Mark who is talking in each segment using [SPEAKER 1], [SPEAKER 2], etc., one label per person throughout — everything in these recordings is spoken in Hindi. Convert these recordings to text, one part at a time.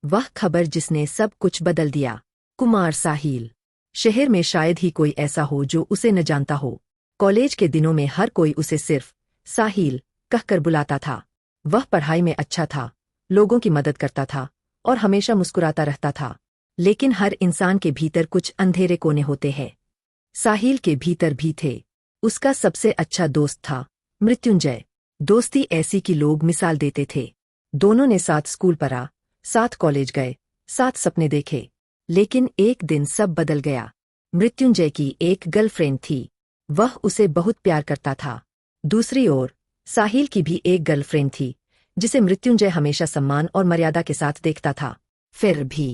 [SPEAKER 1] वह खबर जिसने सब कुछ बदल दिया। कुमार साहिल। शहर में शायद ही कोई ऐसा हो जो उसे न जानता हो। कॉलेज के दिनों में हर कोई उसे सिर्फ साहिल कहकर बुलाता था। वह पढ़ाई में अच्छा था, लोगों की मदद करता था और हमेशा मुस्कुराता रहता था। लेकिन हर इंसान के भीतर कुछ अंधेरे कोने होते हैं। साहिल के भीतर भी थे। उसका सबसे अच्छा दोस्त था मृत्युंजय। दोस्ती ऐसी कि लोग मिसाल देते थे। दोनों ने साथ स्कूल पढ़ा, साथ कॉलेज गए, साथ सपने देखे। लेकिन एक दिन सब बदल गया। मृत्युंजय की एक गर्लफ्रेंड थी। वह उसे बहुत प्यार करता था। दूसरी ओर साहिल की भी एक गर्लफ्रेंड थी जिसे मृत्युंजय हमेशा सम्मान और मर्यादा के साथ देखता था। फिर भी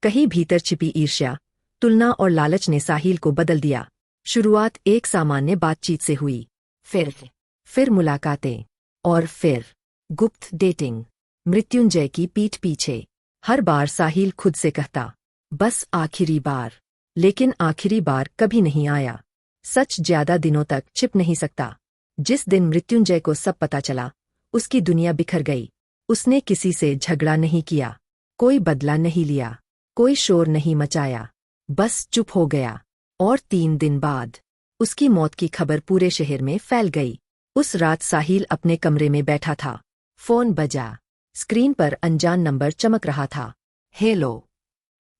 [SPEAKER 1] कहीं भीतर छिपी ईर्ष्या, तुलना और लालच ने साहिल को बदल दिया। शुरुआत एक सामान्य बातचीत से हुई, फिर मुलाकातें और फिर गुप्त डेटिंग। मृत्युंजय की पीठ पीछे हर बार साहिल खुद से कहता, बस आखिरी बार। लेकिन आखिरी बार कभी नहीं आया। सच ज्यादा दिनों तक छिप नहीं सकता। जिस दिन मृत्युंजय को सब पता चला, उसकी दुनिया बिखर गई। उसने किसी से झगड़ा नहीं किया, कोई बदला नहीं लिया, कोई शोर नहीं मचाया, बस चुप हो गया। और 3 दिन बाद उसकी मौत की खबर पूरे शहर में फैल गई। उस रात साहिल अपने कमरे में बैठा था। फोन बजा। स्क्रीन पर अनजान नंबर चमक रहा था। हेलो।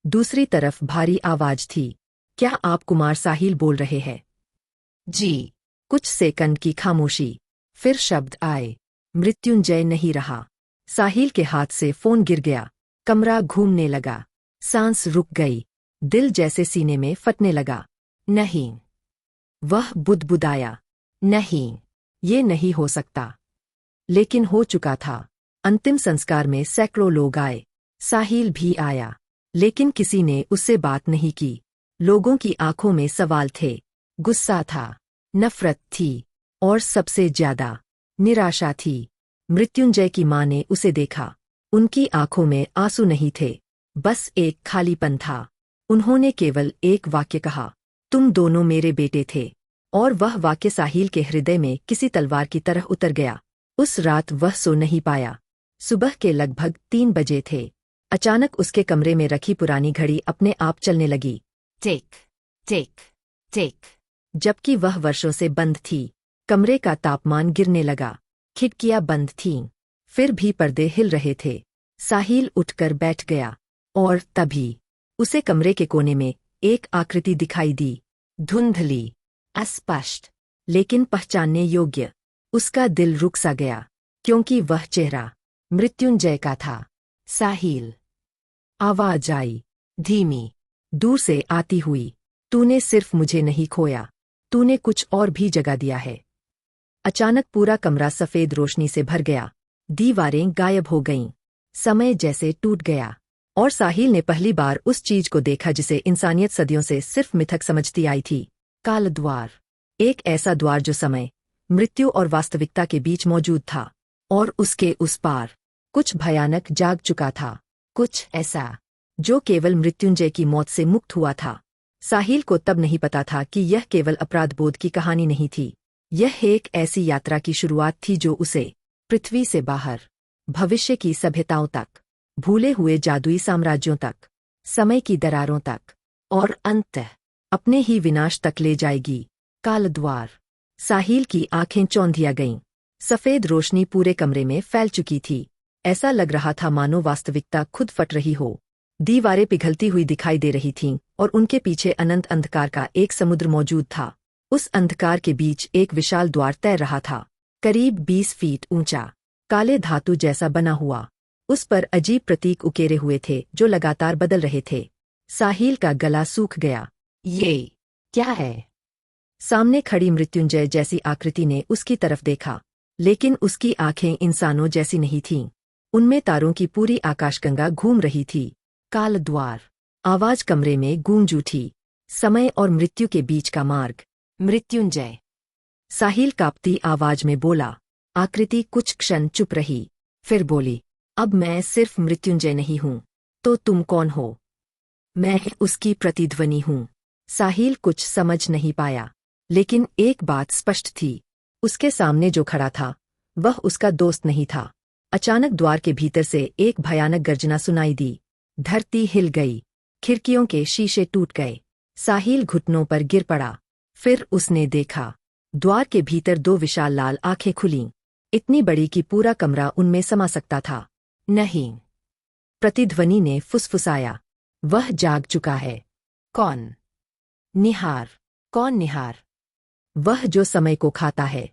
[SPEAKER 1] दूसरी तरफ भारी आवाज थी। क्या आप कुमार साहिल बोल रहे हैं? जी। कुछ सेकंड की खामोशी, फिर शब्द आए। मृत्युंजय नहीं रहा। साहिल के हाथ से फोन गिर गया। कमरा घूमने लगा। सांस रुक गई। दिल जैसे सीने में फटने लगा। नहीं। वह बुदबुदाया। नहीं, ये नहीं हो सकता। लेकिन हो चुका था। अंतिम संस्कार में सैकड़ों लोग आए। साहिल भी आया। लेकिन किसी ने उससे बात नहीं की। लोगों की आंखों में सवाल थे, गुस्सा था, नफरत थी और सबसे ज्यादा निराशा थी। मृत्युंजय की मां ने उसे देखा। उनकी आंखों में आंसू नहीं थे, बस एक खालीपन था। उन्होंने केवल एक वाक्य कहा, तुम दोनों मेरे बेटे थे। और वह वाक्य साहिल के हृदय में किसी तलवार की तरह उतर गया। उस रात वह सो नहीं पाया। सुबह के लगभग 3 बजे थे। अचानक उसके कमरे में रखी पुरानी घड़ी अपने आप चलने लगी। टिक टिक टिक। जबकि वह वर्षों से बंद थी। कमरे का तापमान गिरने लगा। खिड़कियां बंद थीं। फिर भी पर्दे हिल रहे थे। साहिल उठकर बैठ गया। और तभी उसे कमरे के कोने में एक आकृति दिखाई दी। धुंधली, अस्पष्ट, लेकिन पहचानने योग्य। उसका दिल रुक सा गया, क्योंकि वह चेहरा मृत्युंजय का था। साहिल। आवाज आई, धीमी, दूर से आती हुई। तूने सिर्फ मुझे नहीं खोया, तूने कुछ और भी जगा दिया है। अचानक पूरा कमरा सफेद रोशनी से भर गया। दीवारें गायब हो गईं। समय जैसे टूट गया। और साहिल ने पहली बार उस चीज को देखा जिसे इंसानियत सदियों से सिर्फ मिथक समझती आई थी। काल द्वार। एक ऐसा द्वार जो समय, मृत्यु और वास्तविकता के बीच मौजूद था। और उसके उस पार कुछ भयानक जाग चुका था। कुछ ऐसा जो केवल मृत्युंजय की मौत से मुक्त हुआ था। साहिल को तब नहीं पता था कि यह केवल अपराधबोध की कहानी नहीं थी। यह एक ऐसी यात्रा की शुरुआत थी जो उसे पृथ्वी से बाहर, भविष्य की सभ्यताओं तक, भूले हुए जादुई साम्राज्यों तक, समय की दरारों तक और अंततः अपने ही विनाश तक ले जाएगी। कालद्वार। साहिल की आंखें चौंधिया गईं। सफेद रोशनी पूरे कमरे में फैल चुकी थी। ऐसा लग रहा था मानो वास्तविकता खुद फट रही हो। दीवारें पिघलती हुई दिखाई दे रही थीं और उनके पीछे अनंत अंधकार का एक समुद्र मौजूद था। उस अंधकार के बीच एक विशाल द्वार तैर रहा था, करीब 20 फीट ऊंचा, काले धातु जैसा बना हुआ। उस पर अजीब प्रतीक उकेरे हुए थे जो लगातार बदल रहे थे। साहिल का गला सूख गया। ये क्या है? सामने खड़ी मृत्युंजय जैसी आकृति ने उसकी तरफ देखा, लेकिन उसकी आंखें इंसानों जैसी नहीं थीं। उनमें तारों की पूरी आकाशगंगा घूम रही थी। कालद्वार। आवाज कमरे में गूंज उठी। समय और मृत्यु के बीच का मार्ग। मृत्युंजय। साहिल कांपती आवाज में बोला। आकृति कुछ क्षण चुप रही, फिर बोली, अब मैं सिर्फ मृत्युंजय नहीं हूं, तो तुम कौन हो? मैं उसकी प्रतिध्वनि हूं। साहिल कुछ समझ नहीं पाया, लेकिन एक बात स्पष्ट थी। उसके सामने जो खड़ा था, वह उसका दोस्त नहीं था। अचानक द्वार के भीतर से एक भयानक गर्जना सुनाई दी। धरती हिल गई, खिड़कियों के शीशे टूट गए। साहिल घुटनों पर गिर पड़ा। फिर उसने देखा, द्वार के भीतर दो विशाल लाल आंखें खुलीं, इतनी बड़ी कि पूरा कमरा उनमें समा सकता था। नहीं, प्रतिध्वनि ने फुसफुसाया, वह जाग चुका है। कौन? निहार। कौन निहार? वह जो समय को खाता है।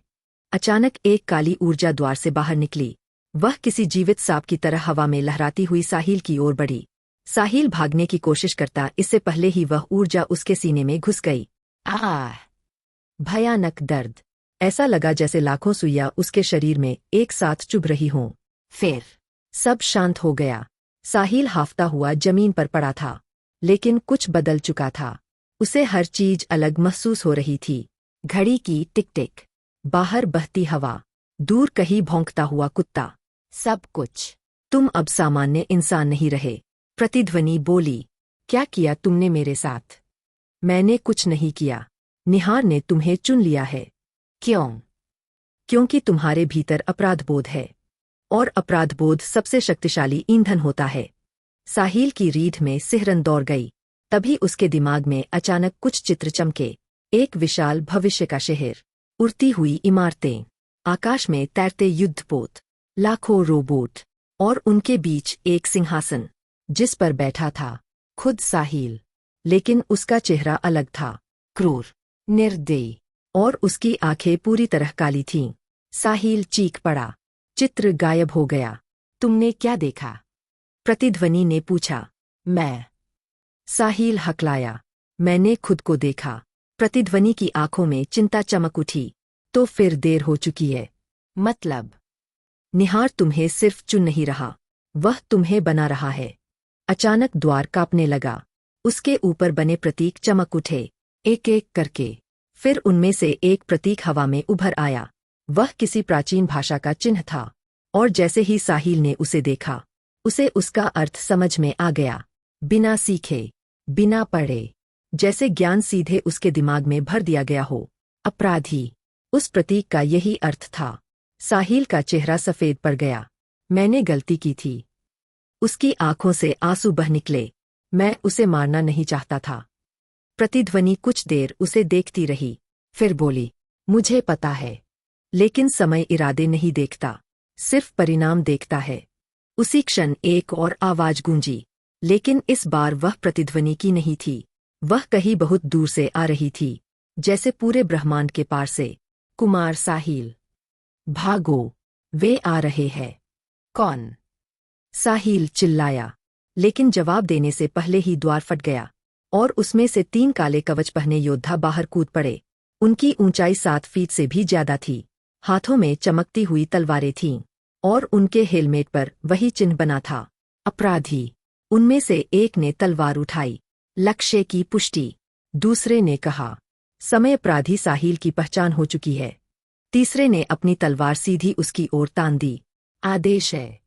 [SPEAKER 1] अचानक एक काली ऊर्जा द्वार से बाहर निकली। वह किसी जीवित सांप की तरह हवा में लहराती हुई साहिल की ओर बढ़ी। साहिल भागने की कोशिश करता, इससे पहले ही वह ऊर्जा उसके सीने में घुस गई। आह! भयानक दर्द। ऐसा लगा जैसे लाखों सुइयां उसके शरीर में एक साथ चुभ रही हों। फिर सब शांत हो गया। साहिल हाफता हुआ जमीन पर पड़ा था, लेकिन कुछ बदल चुका था। उसे हर चीज अलग महसूस हो रही थी। घड़ी की टिक टिक, बाहर बहती हवा, दूर कहीं भौंकता हुआ कुत्ता, सब कुछ। तुम अब सामान्य इंसान नहीं रहे, प्रतिध्वनि बोली। क्या किया तुमने मेरे साथ? मैंने कुछ नहीं किया। निहार ने तुम्हें चुन लिया है। क्यों? क्योंकि तुम्हारे भीतर अपराधबोध है, और अपराधबोध सबसे शक्तिशाली ईंधन होता है। साहिल की रीढ़ में सिहरन दौड़ गई। तभी उसके दिमाग में अचानक कुछ चित्र चमके। एक विशाल भविष्य का शहर, उड़ती हुई इमारतें, आकाश में तैरते युद्धपोत, लाखों रोबोट, और उनके बीच एक सिंहासन, जिस पर बैठा था खुद साहिल। लेकिन उसका चेहरा अलग था, क्रूर, निर्दयी, और उसकी आंखें पूरी तरह काली थीं। साहिल चीख पड़ा। चित्र गायब हो गया। तुमने क्या देखा? प्रतिध्वनि ने पूछा। मैं। साहिल हकलाया। मैंने खुद को देखा। प्रतिध्वनि की आंखों में चिंता चमक उठी। तो फिर देर हो चुकी है। मतलब? निहार तुम्हें सिर्फ चुन नहीं रहा, वह तुम्हें बना रहा है। अचानक द्वार कांपने लगा। उसके ऊपर बने प्रतीक चमक उठे, एक एक करके। फिर उनमें से एक प्रतीक हवा में उभर आया। वह किसी प्राचीन भाषा का चिन्ह था, और जैसे ही साहिल ने उसे देखा, उसे उसका अर्थ समझ में आ गया। बिना सीखे, बिना पढ़े, जैसे ज्ञान सीधे उसके दिमाग में भर दिया गया हो। अपराधी। उस प्रतीक का यही अर्थ था। साहिल का चेहरा सफेद पड़ गया। मैंने गलती की थी। उसकी आंखों से आंसू बह निकले। मैं उसे मारना नहीं चाहता था। प्रतिध्वनि कुछ देर उसे देखती रही, फिर बोली, मुझे पता है, लेकिन समय इरादे नहीं देखता, सिर्फ परिणाम देखता है। उसी क्षण एक और आवाज गूंजी, लेकिन इस बार वह प्रतिध्वनि की नहीं थी। वह कहीं बहुत दूर से आ रही थी, जैसे पूरे ब्रह्मांड के पार से। कुमार साहिल, भागो, वे आ रहे हैं। कौन? साहिल चिल्लाया, लेकिन जवाब देने से पहले ही द्वार फट गया, और उसमें से 3 काले कवच पहने योद्धा बाहर कूद पड़े। उनकी ऊंचाई 7 फीट से भी ज्यादा थी। हाथों में चमकती हुई तलवारें थीं, और उनके हेलमेट पर वही चिन्ह बना था, अपराधी। उनमें से एक ने तलवार उठाई, लक्ष्य की पुष्टि। दूसरे ने कहा, समय अपराधी साहिल की पहचान हो चुकी है। तीसरे ने अपनी तलवार सीधी उसकी ओर तान दी। आदेश है,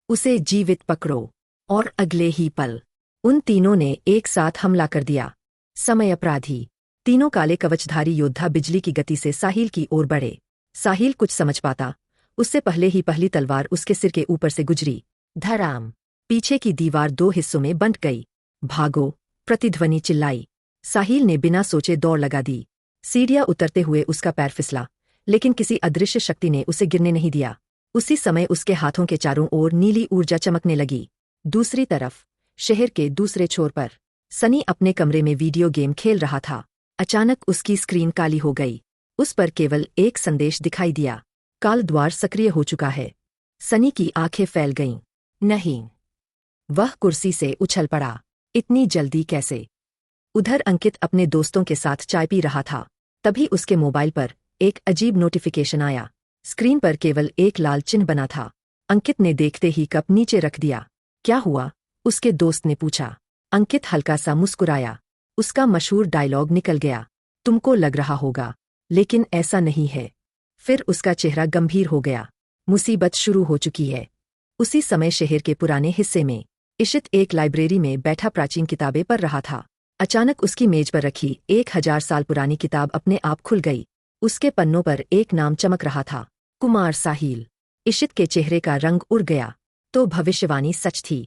[SPEAKER 1] उसे जीवित पकड़ो। और अगले ही पल उन तीनों ने एक साथ हमला कर दिया। समय अपराधी। तीनों काले कवचधारी योद्धा बिजली की गति से साहिल की ओर बढ़े। साहिल कुछ समझ पाता, उससे पहले ही पहली तलवार उसके सिर के ऊपर से गुजरी। धड़ाम। पीछे की दीवार 2 हिस्सों में बंट गई। भागो, प्रतिध्वनि चिल्लाई। साहिल ने बिना सोचे दौड़ लगा दी। सीढ़ियां उतरते हुए उसका पैर फिसला, लेकिन किसी अदृश्य शक्ति ने उसे गिरने नहीं दिया। उसी समय उसके हाथों के चारों ओर नीली ऊर्जा चमकने लगी। दूसरी तरफ, शहर के दूसरे छोर पर, सनी अपने कमरे में वीडियो गेम खेल रहा था। अचानक उसकी स्क्रीन काली हो गई। उस पर केवल एक संदेश दिखाई दिया, काल द्वार सक्रिय हो चुका है। सनी की आंखें फैल गईं। नहीं। वह कुर्सी से उछल पड़ा। इतनी जल्दी कैसे? उधर अंकित अपने दोस्तों के साथ चाय पी रहा था। तभी उसके मोबाइल पर एक अजीब नोटिफिकेशन आया। स्क्रीन पर केवल एक लाल चिन्ह बना था। अंकित ने देखते ही कप नीचे रख दिया। क्या हुआ? उसके दोस्त ने पूछा। अंकित हल्का सा मुस्कुराया। उसका मशहूर डायलॉग निकल गया, तुमको लग रहा होगा, लेकिन ऐसा नहीं है। फिर उसका चेहरा गंभीर हो गया। मुसीबत शुरू हो चुकी है। उसी समय शहर के पुराने हिस्से में इशित एक लाइब्रेरी में बैठा प्राचीन किताबें पढ़ रहा था। अचानक उसकी मेज पर रखी 1000 साल पुरानी किताब अपने आप खुल गई। उसके पन्नों पर एक नाम चमक रहा था, कुमार साहिल। इशित के चेहरे का रंग उड़ गया। तो भविष्यवाणी सच थी।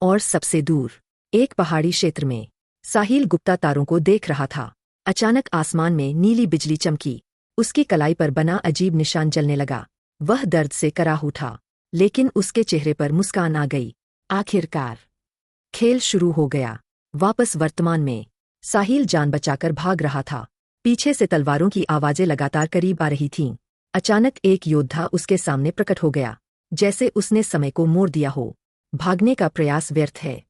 [SPEAKER 1] और सबसे दूर एक पहाड़ी क्षेत्र में साहिल गुप्ता तारों को देख रहा था। अचानक आसमान में नीली बिजली चमकी, उसकी कलाई पर बना अजीब निशान जलने लगा। वह दर्द से कराह उठा, लेकिन उसके चेहरे पर मुस्कान आ गई। आखिरकार खेल शुरू हो गया। वापस वर्तमान में साहिल जान बचाकर भाग रहा था। पीछे से तलवारों की आवाजें लगातार करीब आ रही थीं। अचानक एक योद्धा उसके सामने प्रकट हो गया, जैसे उसने समय को मोड़ दिया हो। भागने का प्रयास व्यर्थ है।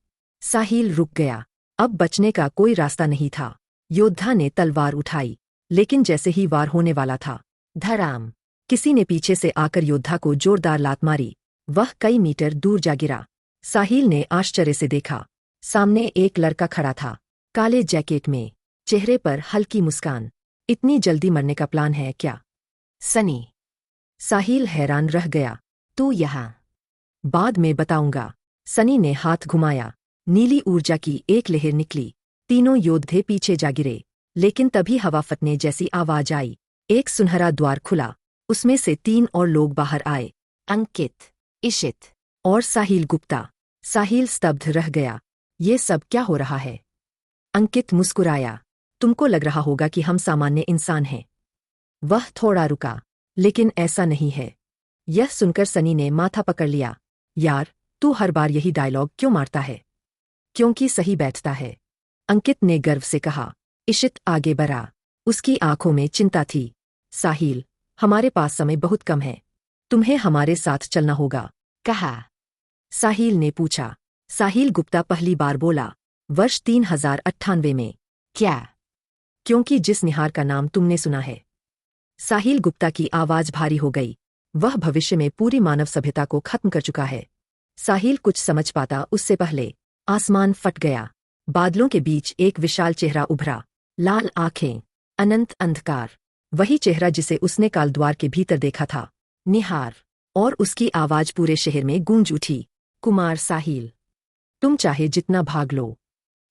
[SPEAKER 1] साहिल रुक गया। अब बचने का कोई रास्ता नहीं था। योद्धा ने तलवार उठाई, लेकिन जैसे ही वार होने वाला था, धड़ाम, किसी ने पीछे से आकर योद्धा को जोरदार लात मारी। वह कई मीटर दूर जा गिरा। साहिल ने आश्चर्य से देखा। सामने एक लड़का खड़ा था, काले जैकेट में, चेहरे पर हल्की मुस्कान। इतनी जल्दी मरने का प्लान है क्या? सनी। साहिल हैरान रह गया। तू यहाँ? बाद में बताऊंगा। सनी ने हाथ घुमाया। नीली ऊर्जा की एक लहर निकली। तीनों योद्धे पीछे जा गिरे, लेकिन तभी हवा फटने जैसी आवाज आई। एक सुनहरा द्वार खुला। उसमें से 3 और लोग बाहर आए। अंकित, इशित और साहिल गुप्ता। साहिल स्तब्ध रह गया। ये सब क्या हो रहा है? अंकित मुस्कुराया। तुमको लग रहा होगा कि हम सामान्य इंसान हैं। वह थोड़ा रुका, लेकिन ऐसा नहीं है। यह सुनकर सनी ने माथा पकड़ लिया। यार, तू हर बार यही डायलॉग क्यों मारता है? क्योंकि सही बैठता है, अंकित ने गर्व से कहा। इशित आगे बढ़ा। उसकी आंखों में चिंता थी। साहिल, हमारे पास समय बहुत कम है। तुम्हें हमारे साथ चलना होगा, कहा। साहिल ने पूछा। साहिल गुप्ता पहली बार बोला। वर्ष 3098 में। क्या? क्योंकि जिस निहार का नाम तुमने सुना है। साहिल गुप्ता की आवाज भारी हो गई। वह भविष्य में पूरी मानव सभ्यता को खत्म कर चुका है। साहिल कुछ समझ पाता उससे पहले आसमान फट गया। बादलों के बीच एक विशाल चेहरा उभरा। लाल आंखें, अनंत अंधकार। वही चेहरा जिसे उसने काल द्वार के भीतर देखा था। निहार। और उसकी आवाज पूरे शहर में गूंज उठी। कुमार साहिल, तुम चाहे जितना भाग लो,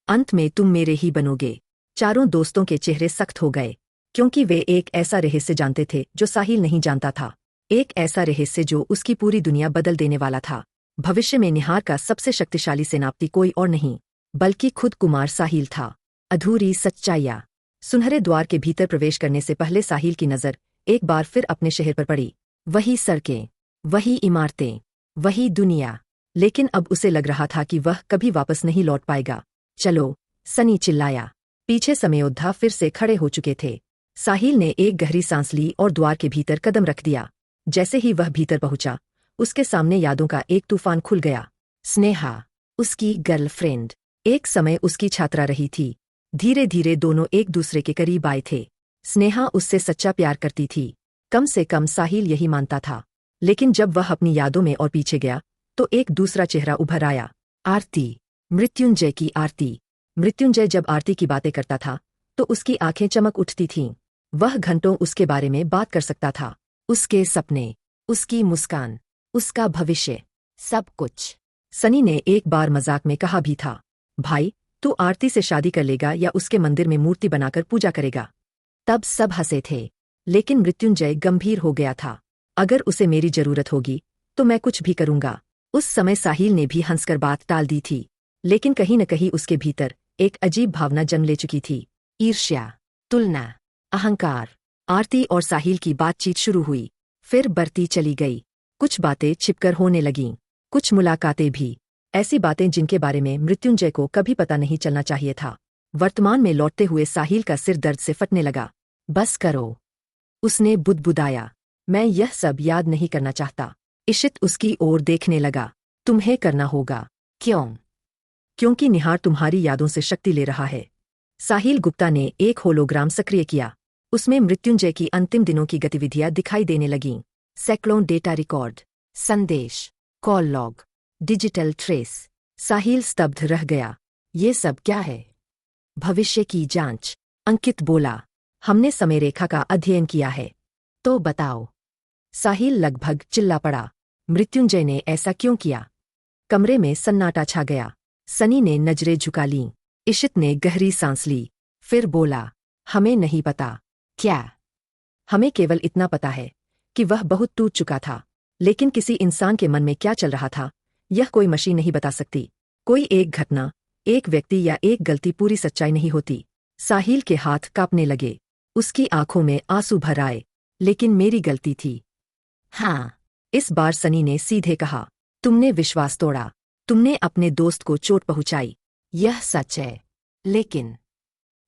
[SPEAKER 1] अंत में तुम मेरे ही बनोगे। चारों दोस्तों के चेहरे सख्त हो गए, क्योंकि वे एक ऐसा रहस्य जानते थे जो साहिल नहीं जानता था। एक ऐसा रहस्य जो उसकी पूरी दुनिया बदल देने वाला था। भविष्य में निहार का सबसे शक्तिशाली सेनापति कोई और नहीं, बल्कि खुद कुमार साहिल था। अधूरी सच्चाइयाँ। सुनहरे द्वार के भीतर प्रवेश करने से पहले साहिल की नज़र एक बार फिर अपने शहर पर पड़ी। वही सड़कें, वही इमारतें, वही दुनिया। लेकिन अब उसे लग रहा था कि वह कभी वापस नहीं लौट पाएगा। चलो, सनी चिल्लाया। पीछे समयोद्धा फिर से खड़े हो चुके थे। साहिल ने एक गहरी सांस ली और द्वार के भीतर कदम रख दिया। जैसे ही वह भीतर पहुंचा, उसके सामने यादों का एक तूफान खुल गया। स्नेहा, उसकी गर्लफ्रेंड, एक समय उसकी छात्रा रही थी। धीरे धीरे दोनों एक दूसरे के करीब आए थे। स्नेहा उससे सच्चा प्यार करती थी, कम से कम साहिल यही मानता था। लेकिन जब वह अपनी यादों में और पीछे गया, तो एक दूसरा चेहरा उभर आया। आरती, मृत्युंजय की आरती। मृत्युंजय जब आरती की बातें करता था, तो उसकी आंखें चमक उठती थीं। वह घंटों उसके बारे में बात कर सकता था। उसके सपने, उसकी मुस्कान, उसका भविष्य, सब कुछ। सनी ने एक बार मजाक में कहा भी था, भाई, तू आरती से शादी कर लेगा या उसके मंदिर में मूर्ति बनाकर पूजा करेगा? तब सब हंसे थे, लेकिन मृत्युंजय गंभीर हो गया था। अगर उसे मेरी जरूरत होगी, तो मैं कुछ भी करूंगा। उस समय साहिल ने भी हंसकर बात टाल दी थी, लेकिन कहीं न कहीं उसके भीतर एक अजीब भावना जन्म ले चुकी थी। ईर्ष्या, तुलना, अहंकार। आरती और साहिल की बातचीत शुरू हुई, फिर बढ़ती चली गई। कुछ बातें छिपकर होने लगीं, कुछ मुलाकातें भी। ऐसी बातें जिनके बारे में मृत्युंजय को कभी पता नहीं चलना चाहिए था। वर्तमान में लौटते हुए साहिल का सिर दर्द से फटने लगा। बस करो, उसने बुदबुदाया। मैं यह सब याद नहीं करना चाहता। इशित उसकी ओर देखने लगा। तुम्हें करना होगा। क्यों? क्योंकि निहार तुम्हारी यादों से शक्ति ले रहा है। साहिल गुप्ता ने एक होलोग्राम सक्रिय किया। उसमें मृत्युंजय की अंतिम दिनों की गतिविधियां दिखाई देने लगीं। सैकड़ों डेटा रिकॉर्ड, संदेश, कॉल लॉग, डिजिटल ट्रेस। साहिल स्तब्ध रह गया। ये सब क्या है? भविष्य की जांच, अंकित बोला। हमने समय रेखा का अध्ययन किया है। तो बताओ। साहिल लगभग चिल्ला पड़ा। मृत्युंजय ने ऐसा क्यों किया? कमरे में सन्नाटा छा गया। सनी ने नजरें झुका लीं। इशित ने गहरी सांस ली, फिर बोला, हमें नहीं पता। क्या? हमें केवल इतना पता है कि वह बहुत टूट चुका था, लेकिन किसी इंसान के मन में क्या चल रहा था, यह कोई मशीन नहीं बता सकती। कोई एक घटना, एक व्यक्ति या एक गलती पूरी सच्चाई नहीं होती। साहिल के हाथ कांपने लगे, उसकी आंखों में आंसू भर आए। लेकिन मेरी गलती थी। हाँ, इस बार सनी ने सीधे कहा। तुमने विश्वास तोड़ा, तुमने अपने दोस्त को चोट पहुंचाई। यह सच है। लेकिन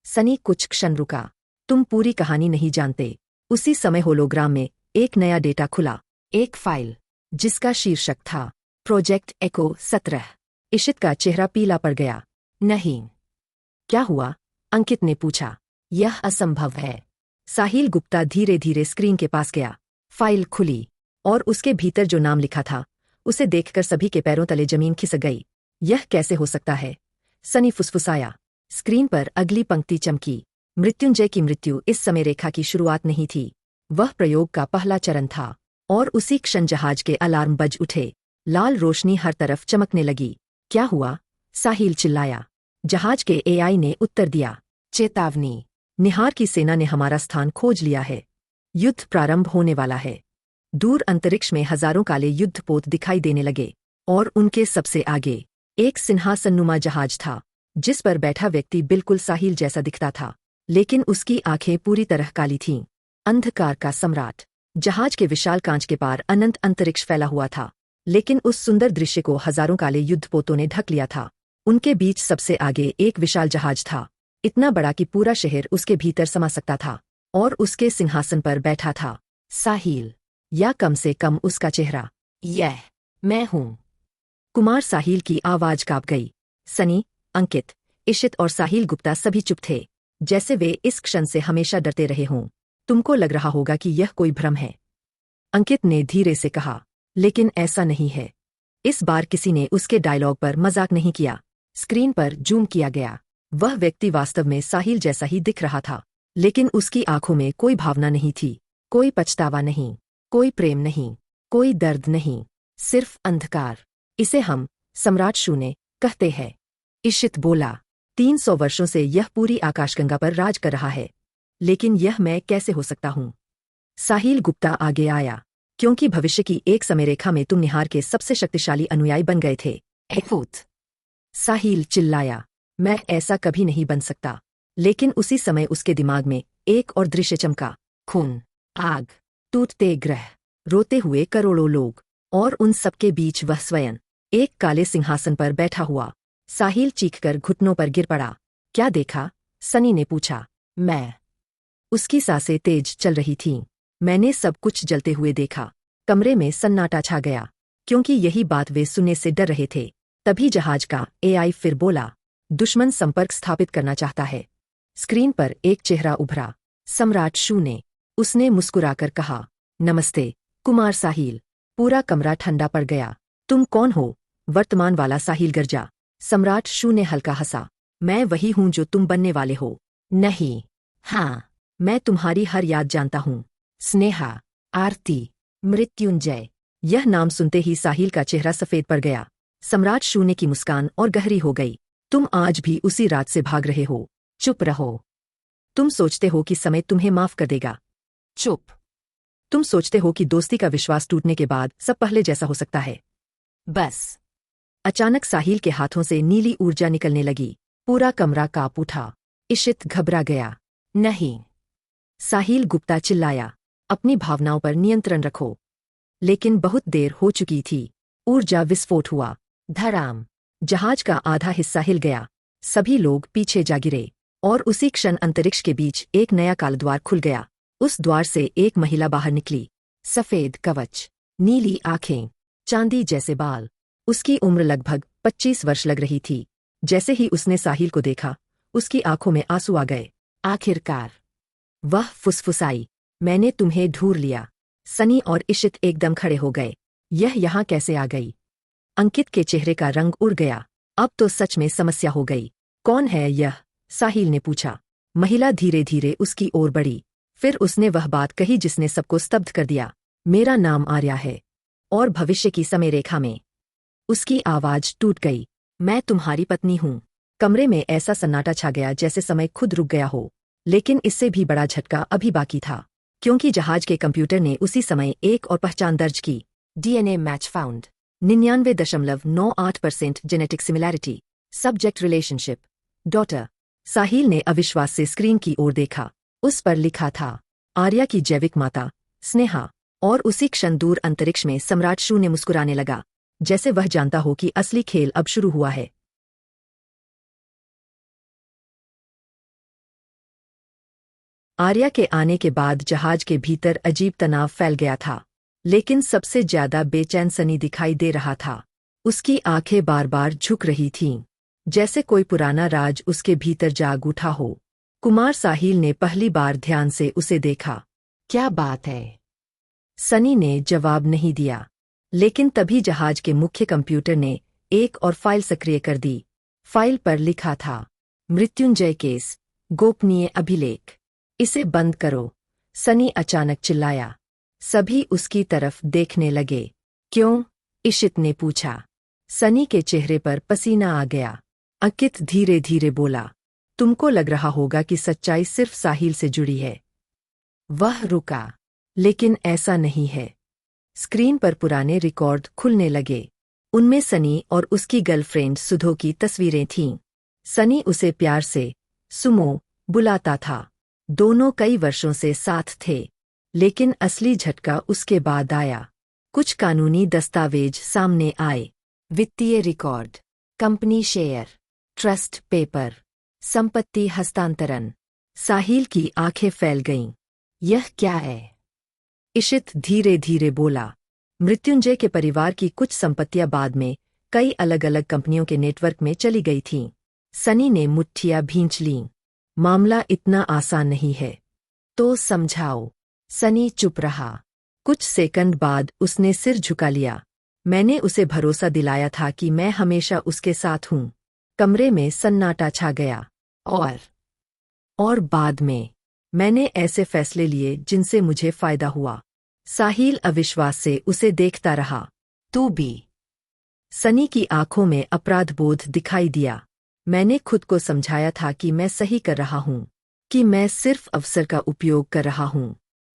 [SPEAKER 1] सनी कुछ क्षण रुका। तुम पूरी कहानी नहीं जानते। उसी समय होलोग्राम में एक नया डेटा खुला, एक फाइल जिसका शीर्षक था प्रोजेक्ट एको 17। इशित का चेहरा पीला पड़ गया। नहीं। क्या हुआ? अंकित ने पूछा। यह असंभव है। साहिल गुप्ता धीरे धीरे स्क्रीन के पास गया। फाइल खुली और उसके भीतर जो नाम लिखा था उसे देखकर सभी के पैरों तले जमीन खिसक गई। यह कैसे हो सकता है? सनी फुसफुसाया। स्क्रीन पर अगली पंक्ति चमकी। मृत्युंजय की मृत्यु इस समय रेखा की शुरुआत नहीं थी, वह प्रयोग का पहला चरण था। और उसी क्षण जहाज के अलार्म बज उठे। लाल रोशनी हर तरफ चमकने लगी। क्या हुआ? साहिल चिल्लाया। जहाज के एआई ने उत्तर दिया, चेतावनी, निहार की सेना ने हमारा स्थान खोज लिया है। युद्ध प्रारंभ होने वाला है। दूर अंतरिक्ष में हजारों काले युद्धपोत दिखाई देने लगे और उनके सबसे आगे एक सिंहासननुमा जहाज था जिस पर बैठा व्यक्ति बिल्कुल साहिल जैसा दिखता था, लेकिन उसकी आंखें पूरी तरह काली थीं। अंधकार का सम्राट। जहाज के विशाल कांच के पार अनंत अंतरिक्ष फैला हुआ था, लेकिन उस सुंदर दृश्य को हजारों काले युद्धपोतों ने ढक लिया था। उनके बीच सबसे आगे एक विशाल जहाज था, इतना बड़ा कि पूरा शहर उसके भीतर समा सकता था। और उसके सिंहासन पर बैठा था साहिल, या कम से कम उसका चेहरा। यह मैं हूं। कुमार साहिल की आवाज कांप गई। सनी, अंकित, इशित और साहिल गुप्ता सभी चुप थे, जैसे वे इस क्षण से हमेशा डरते रहे हों। तुमको लग रहा होगा कि यह कोई भ्रम है, अंकित ने धीरे से कहा, लेकिन ऐसा नहीं है। इस बार किसी ने उसके डायलॉग पर मजाक नहीं किया। स्क्रीन पर जूम किया गया। वह व्यक्ति वास्तव में साहिल जैसा ही दिख रहा था, लेकिन उसकी आंखों में कोई भावना नहीं थी, कोई पछतावा नहीं, कोई प्रेम नहीं, कोई दर्द नहीं, सिर्फ अंधकार। इसे हम सम्राट शून्य कहते हैं। इशित बोला। 300 वर्षों से यह पूरी आकाशगंगा पर राज कर रहा है, लेकिन यह मैं कैसे हो सकता हूं? साहिल गुप्ता आगे आया। क्योंकि भविष्य की एक समय रेखा में तुम निहार के सबसे शक्तिशाली अनुयायी बन गए थे। एकफूत। साहिल चिल्लाया। मैं ऐसा कभी नहीं बन सकता। लेकिन उसी समय उसके दिमाग में एक और दृश्य चमका। खून, आग, टूटते ग्रह, रोते हुए करोड़ों लोग, और उन सबके बीच वह स्वयं एक काले सिंहासन पर बैठा हुआ। साहिल चीखकर घुटनों पर गिर पड़ा। क्या देखा? सनी ने पूछा। मैं। उसकी सांसें तेज चल रही थीं। मैंने सब कुछ जलते हुए देखा। कमरे में सन्नाटा छा गया, क्योंकि यही बात वे सुनने से डर रहे थे। तभी जहाज का एआई फिर बोला, दुश्मन संपर्क स्थापित करना चाहता है। स्क्रीन पर एक चेहरा उभरा। सम्राट शू ने। उसने मुस्कुराकर कहा, नमस्ते कुमार साहिल। पूरा कमरा ठंडा पड़ गया। तुम कौन हो? वर्तमान वाला साहिल गर्जा। सम्राट शू ने हल्का हंसा। मैं वही हूं जो तुम बनने वाले हो। नहीं। हाँ, मैं तुम्हारी हर याद जानता हूं। स्नेहा, आरती, मृत्युंजय। यह नाम सुनते ही साहिल का चेहरा सफेद पड़ गया। सम्राट शून्य की मुस्कान और गहरी हो गई। तुम आज भी उसी रात से भाग रहे हो। चुप रहो। तुम सोचते हो कि समय तुम्हें माफ कर देगा। चुप। तुम सोचते हो कि दोस्ती का विश्वास टूटने के बाद सब पहले जैसा हो सकता है। बस। अचानक साहिल के हाथों से नीली ऊर्जा निकलने लगी। पूरा कमरा कांप उठा। इशित घबरा गया। नहीं। साहिल गुप्ता चिल्लाया, अपनी भावनाओं पर नियंत्रण रखो। लेकिन बहुत देर हो चुकी थी। ऊर्जा विस्फोट हुआ। धड़ाम। जहाज का आधा हिस्सा हिल गया। सभी लोग पीछे जा गिरे, और उसी क्षण अंतरिक्ष के बीच एक नया काल द्वार खुल गया। उस द्वार से एक महिला बाहर निकली। सफेद कवच, नीली आंखें, चांदी जैसे बाल। उसकी उम्र लगभग 25 वर्ष लग रही थी। जैसे ही उसने साहिल को देखा, उसकी आंखों में आंसू आ गए। आखिरकार। वह फुसफुसाई, मैंने तुम्हें ढूंढ लिया। सनी और इशित एकदम खड़े हो गए। यह यहाँ कैसे आ गई? अंकित के चेहरे का रंग उड़ गया। अब तो सच में समस्या हो गई। कौन है यह? साहिल ने पूछा। महिला धीरे धीरे उसकी ओर बढ़ी। फिर उसने वह बात कही जिसने सबको स्तब्ध कर दिया। मेरा नाम आर्या है, और भविष्य की समय रेखा में। उसकी आवाज टूट गई। मैं तुम्हारी पत्नी हूं। कमरे में ऐसा सन्नाटा छा गया जैसे समय खुद रुक गया हो। लेकिन इससे भी बड़ा झटका अभी बाकी था, क्योंकि जहाज के कंप्यूटर ने उसी समय एक और पहचान दर्ज की। DNA match found. 99.98% genetic similarity. Subject relationship daughter. Sahil ने अविश्वास से स्क्रीन की ओर देखा। उस पर लिखा था आर्या की जैविक माता स्नेहा। और उसी क्षण दूर अंतरिक्ष में सम्राट शू ने मुस्कुराने लगा, जैसे वह जानता हो कि असली खेल अब शुरू हुआ है। आर्या के आने के बाद जहाज के भीतर अजीब तनाव फैल गया था, लेकिन सबसे ज्यादा बेचैन सनी दिखाई दे रहा था। उसकी आंखें बार बार झुक रही थीं, जैसे कोई पुराना राज उसके भीतर जाग उठा हो। कुमार साहिल ने पहली बार ध्यान से उसे देखा। क्या बात है? सनी ने जवाब नहीं दिया, लेकिन तभी जहाज के मुख्य कंप्यूटर ने एक और फाइल सक्रिय कर दी। फाइल पर लिखा था मृत्युंजय केस, गोपनीय अभिलेख। इसे बंद करो, सनी अचानक चिल्लाया। सभी उसकी तरफ देखने लगे। क्यों? इशित ने पूछा। सनी के चेहरे पर पसीना आ गया। अंकित धीरे धीरे बोला, तुमको लग रहा होगा कि सच्चाई सिर्फ साहिल से जुड़ी है। वह रुका, लेकिन ऐसा नहीं है। स्क्रीन पर पुराने रिकॉर्ड खुलने लगे। उनमें सनी और उसकी गर्लफ्रेंड सुधो की तस्वीरें थीं। सनी उसे प्यार से सुमो बुलाता था। दोनों कई वर्षों से साथ थे, लेकिन असली झटका उसके बाद आया। कुछ कानूनी दस्तावेज सामने आए। वित्तीय record, company share, trust paper, संपत्ति हस्तांतरण। साहिल की आंखें फैल गईं। यह क्या है? इशित धीरे धीरे बोला। मृत्युंजय के परिवार की कुछ संपत्तियां बाद में कई अलग अलग कंपनियों के नेटवर्क में चली गई थीं। सनी ने मुट्ठियां भींच लीं। मामला इतना आसान नहीं है। तो समझाओ। सनी चुप रहा। कुछ सेकंड बाद उसने सिर झुका लिया। मैंने उसे भरोसा दिलाया था कि मैं हमेशा उसके साथ हूं। कमरे में सन्नाटा छा गया। और बाद में मैंने ऐसे फैसले लिए जिनसे मुझे फायदा हुआ। साहिल अविश्वास से उसे देखता रहा। तू भी? सनी की आंखों में अपराधबोध दिखाई दिया। मैंने खुद को समझाया था कि मैं सही कर रहा हूं, कि मैं सिर्फ अवसर का उपयोग कर रहा हूं,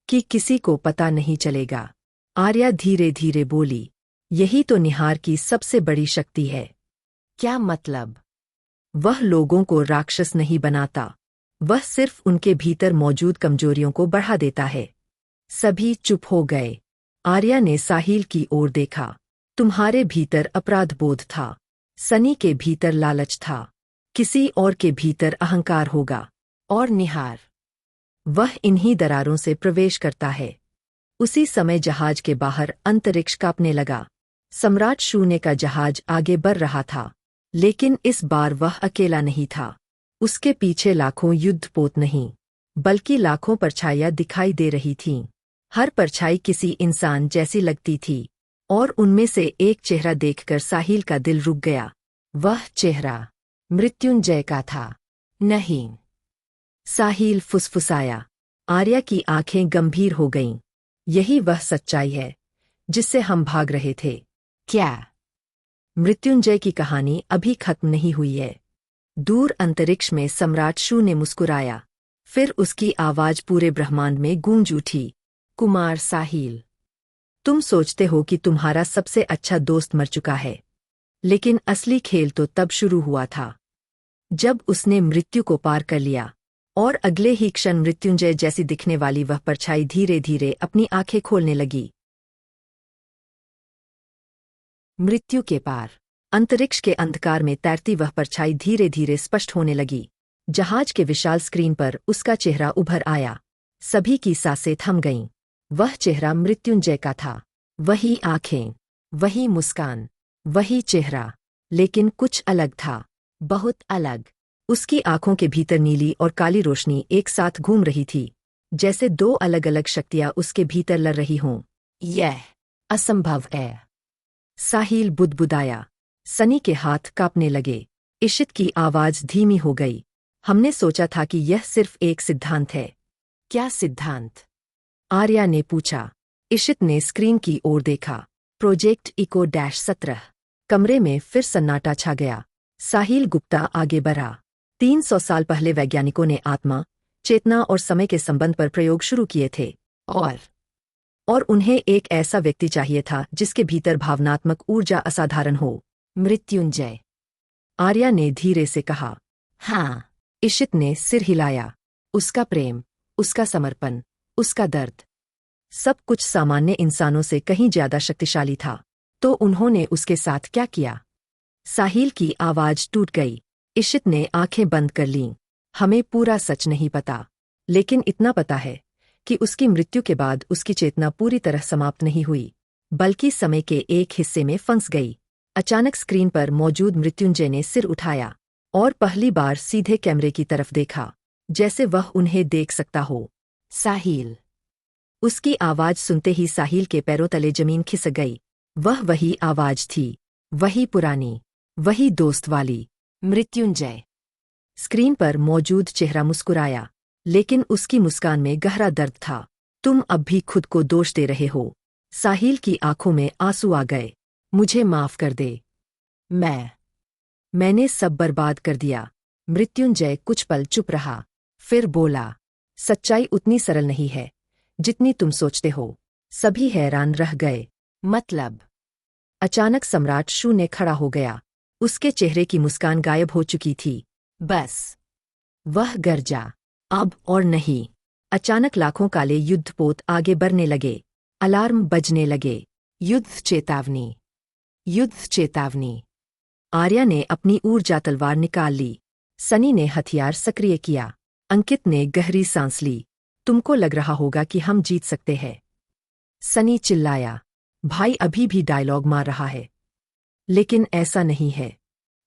[SPEAKER 1] कि किसी को पता नहीं चलेगा। आर्या धीरे धीरे बोली, यही तो निहार की सबसे बड़ी शक्ति है। क्या मतलब? वह लोगों को राक्षस नहीं बनाता, वह सिर्फ उनके भीतर मौजूद कमजोरियों को बढ़ा देता है। सभी चुप हो गए। आर्या ने साहिल की ओर देखा। तुम्हारे भीतर अपराधबोध था, सनी के भीतर लालच था, किसी और के भीतर अहंकार होगा। और निहार, वह इन्हीं दरारों से प्रवेश करता है। उसी समय जहाज के बाहर अंतरिक्ष कांपने लगा। सम्राट शून्य का जहाज आगे बढ़ रहा था, लेकिन इस बार वह अकेला नहीं था। उसके पीछे लाखों युद्धपोत नहीं, बल्कि लाखों परछाइयां दिखाई दे रही थीं। हर परछाई किसी इंसान जैसी लगती थी, और उनमें से एक चेहरा देखकर साहिल का दिल रुक गया। वह चेहरा मृत्युंजय का था। नहीं, साहिल फुसफुसाया। आर्या की आंखें गंभीर हो गईं। यही वह सच्चाई है जिससे हम भाग रहे थे। क्या? मृत्युंजय की कहानी अभी खत्म नहीं हुई है। दूर अंतरिक्ष में सम्राट शू ने मुस्कुराया। फिर उसकी आवाज पूरे ब्रह्मांड में गूंज उठी। कुमार साहिल, तुम सोचते हो कि तुम्हारा सबसे अच्छा दोस्त मर चुका है, लेकिन असली खेल तो तब शुरू हुआ था जब उसने मृत्यु को पार कर लिया। और अगले ही क्षण मृत्युंजय जैसी दिखने वाली वह परछाई धीरे धीरे अपनी आंखें खोलने लगी। मृत्यु के पार अंतरिक्ष के अंधकार में तैरती वह परछाई धीरे धीरे स्पष्ट होने लगी। जहाज के विशाल स्क्रीन पर उसका चेहरा उभर आया। सभी की सांसें थम गईं। वह चेहरा मृत्युंजय का था। वही आंखें, वही मुस्कान, वही चेहरा, लेकिन कुछ अलग था, बहुत अलग। उसकी आंखों के भीतर नीली और काली रोशनी एक साथ घूम रही थी, जैसे दो अलग अलग शक्तियां उसके भीतर लड़ रही हों। यह असंभव है, साहिल बुदबुदाया। सनी के हाथ कांपने लगे। इशित की आवाज धीमी हो गई। हमने सोचा था कि यह सिर्फ एक सिद्धांत है। क्या सिद्धांत? आर्या ने पूछा। इशित ने स्क्रीन की ओर देखा। प्रोजेक्ट इको-17। कमरे में फिर सन्नाटा छा गया। साहिल गुप्ता आगे बढ़ा। 300 साल पहले वैज्ञानिकों ने आत्मा, चेतना और समय के संबंध पर प्रयोग शुरू किए थे। और और उन्हें एक ऐसा व्यक्ति चाहिए था जिसके भीतर भावनात्मक ऊर्जा असाधारण हो। मृत्युंजय, आर्या ने धीरे से कहा। हाँ। इशित ने सिर हिलाया। उसका प्रेम, उसका समर्पण, उसका दर्द, सब कुछ सामान्य इंसानों से कहीं ज्यादा शक्तिशाली था। तो उन्होंने उसके साथ क्या किया? साहिल की आवाज टूट गई। इशित ने आंखें बंद कर लीं। हमें पूरा सच नहीं पता, लेकिन इतना पता है कि उसकी मृत्यु के बाद उसकी चेतना पूरी तरह समाप्त नहीं हुई, बल्कि समय के एक हिस्से में फंस गई। अचानक स्क्रीन पर मौजूद मृत्युंजय ने सिर उठाया और पहली बार सीधे कैमरे की तरफ देखा, जैसे वह उन्हें देख सकता हो। साहिल। उसकी आवाज सुनते ही साहिल के पैरों तले जमीन खिसक गई। वह वही आवाज थी, वही पुरानी, वही दोस्त वाली। मृत्युंजय। स्क्रीन पर मौजूद चेहरा मुस्कुराया, लेकिन उसकी मुस्कान में गहरा दर्द था। तुम अब भी खुद को दोष दे रहे हो। साहिल की आंखों में आंसू आ गए। मुझे माफ कर दे। मैंने सब बर्बाद कर दिया। मृत्युंजय कुछ पल चुप रहा, फिर बोला, सच्चाई उतनी सरल नहीं है जितनी तुम सोचते हो। सभी हैरान रह गए। मतलब? अचानक सम्राट शून्य खड़ा हो गया। उसके चेहरे की मुस्कान गायब हो चुकी थी। बस। वह गरजा, अब और नहीं। अचानक लाखों काले युद्धपोत आगे बढ़ने लगे। अलार्म बजने लगे। युद्ध चेतावनी, युद्ध चेतावनी। आर्या ने अपनी ऊर्जा तलवार निकाल ली। सनी ने हथियार सक्रिय किया। अंकित ने गहरी सांस ली। तुमको लग रहा होगा कि हम जीत सकते हैं। सनी चिल्लाया। भाई अभी भी डायलॉग मार रहा है। लेकिन ऐसा नहीं है।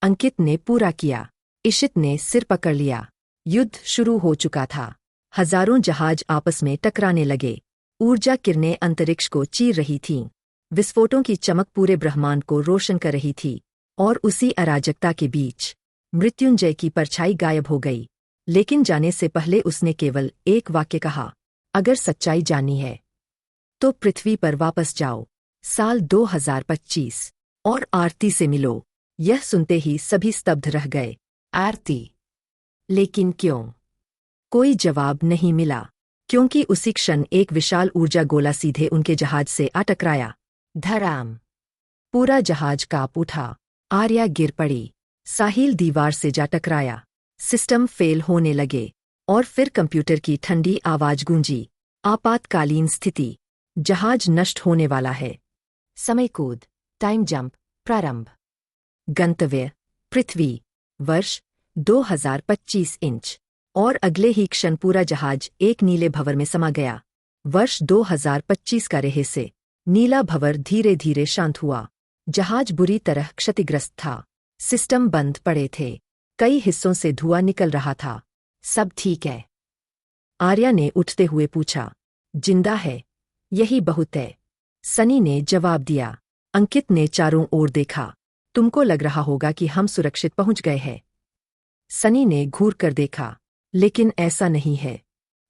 [SPEAKER 1] अंकित ने पूरा किया। इशित ने सिर पकड़ लिया। युद्ध शुरू हो चुका था। हजारों जहाज आपस में टकराने लगे। ऊर्जा किरणें अंतरिक्ष को चीर रही थीं। विस्फोटों की चमक पूरे ब्रह्मांड को रोशन कर रही थी। और उसी अराजकता के बीच मृत्युंजय की परछाई गायब हो गई। लेकिन जाने से पहले उसने केवल एक वाक्य कहा, अगर सच्चाई जाननी है तो पृथ्वी पर वापस जाओ। साल 2025 और आरती से मिलो। यह सुनते ही सभी स्तब्ध रह गए। आरती? लेकिन क्यों? कोई जवाब नहीं मिला, क्योंकि उसी क्षण एक विशाल ऊर्जा गोला सीधे उनके जहाज से आ टकराया। धड़ाम! पूरा जहाज कांप उठा। आर्या गिर पड़ी। साहिल दीवार से जा टकराया। सिस्टम फेल होने लगे। और फिर कंप्यूटर की ठंडी आवाज गूंजी। आपातकालीन स्थिति। जहाज नष्ट होने वाला है। समय कूद, टाइम जंप, प्रारंभ। गंतव्य पृथ्वी। वर्ष 2025 इंच। और अगले ही क्षण पूरा जहाज एक नीले भंवर में समा गया। वर्ष 2025 का रहस्य। नीला भंवर धीरे धीरे शांत हुआ। जहाज बुरी तरह क्षतिग्रस्त था। सिस्टम बंद पड़े थे। कई हिस्सों से धुआं निकल रहा था। सब ठीक है? आर्या ने उठते हुए पूछा। जिंदा है, यही बहुत है। सनी ने जवाब दिया। अंकित ने चारों ओर देखा। तुमको लग रहा होगा कि हम सुरक्षित पहुंच गए हैं। सनी ने घूर कर देखा, लेकिन ऐसा नहीं है।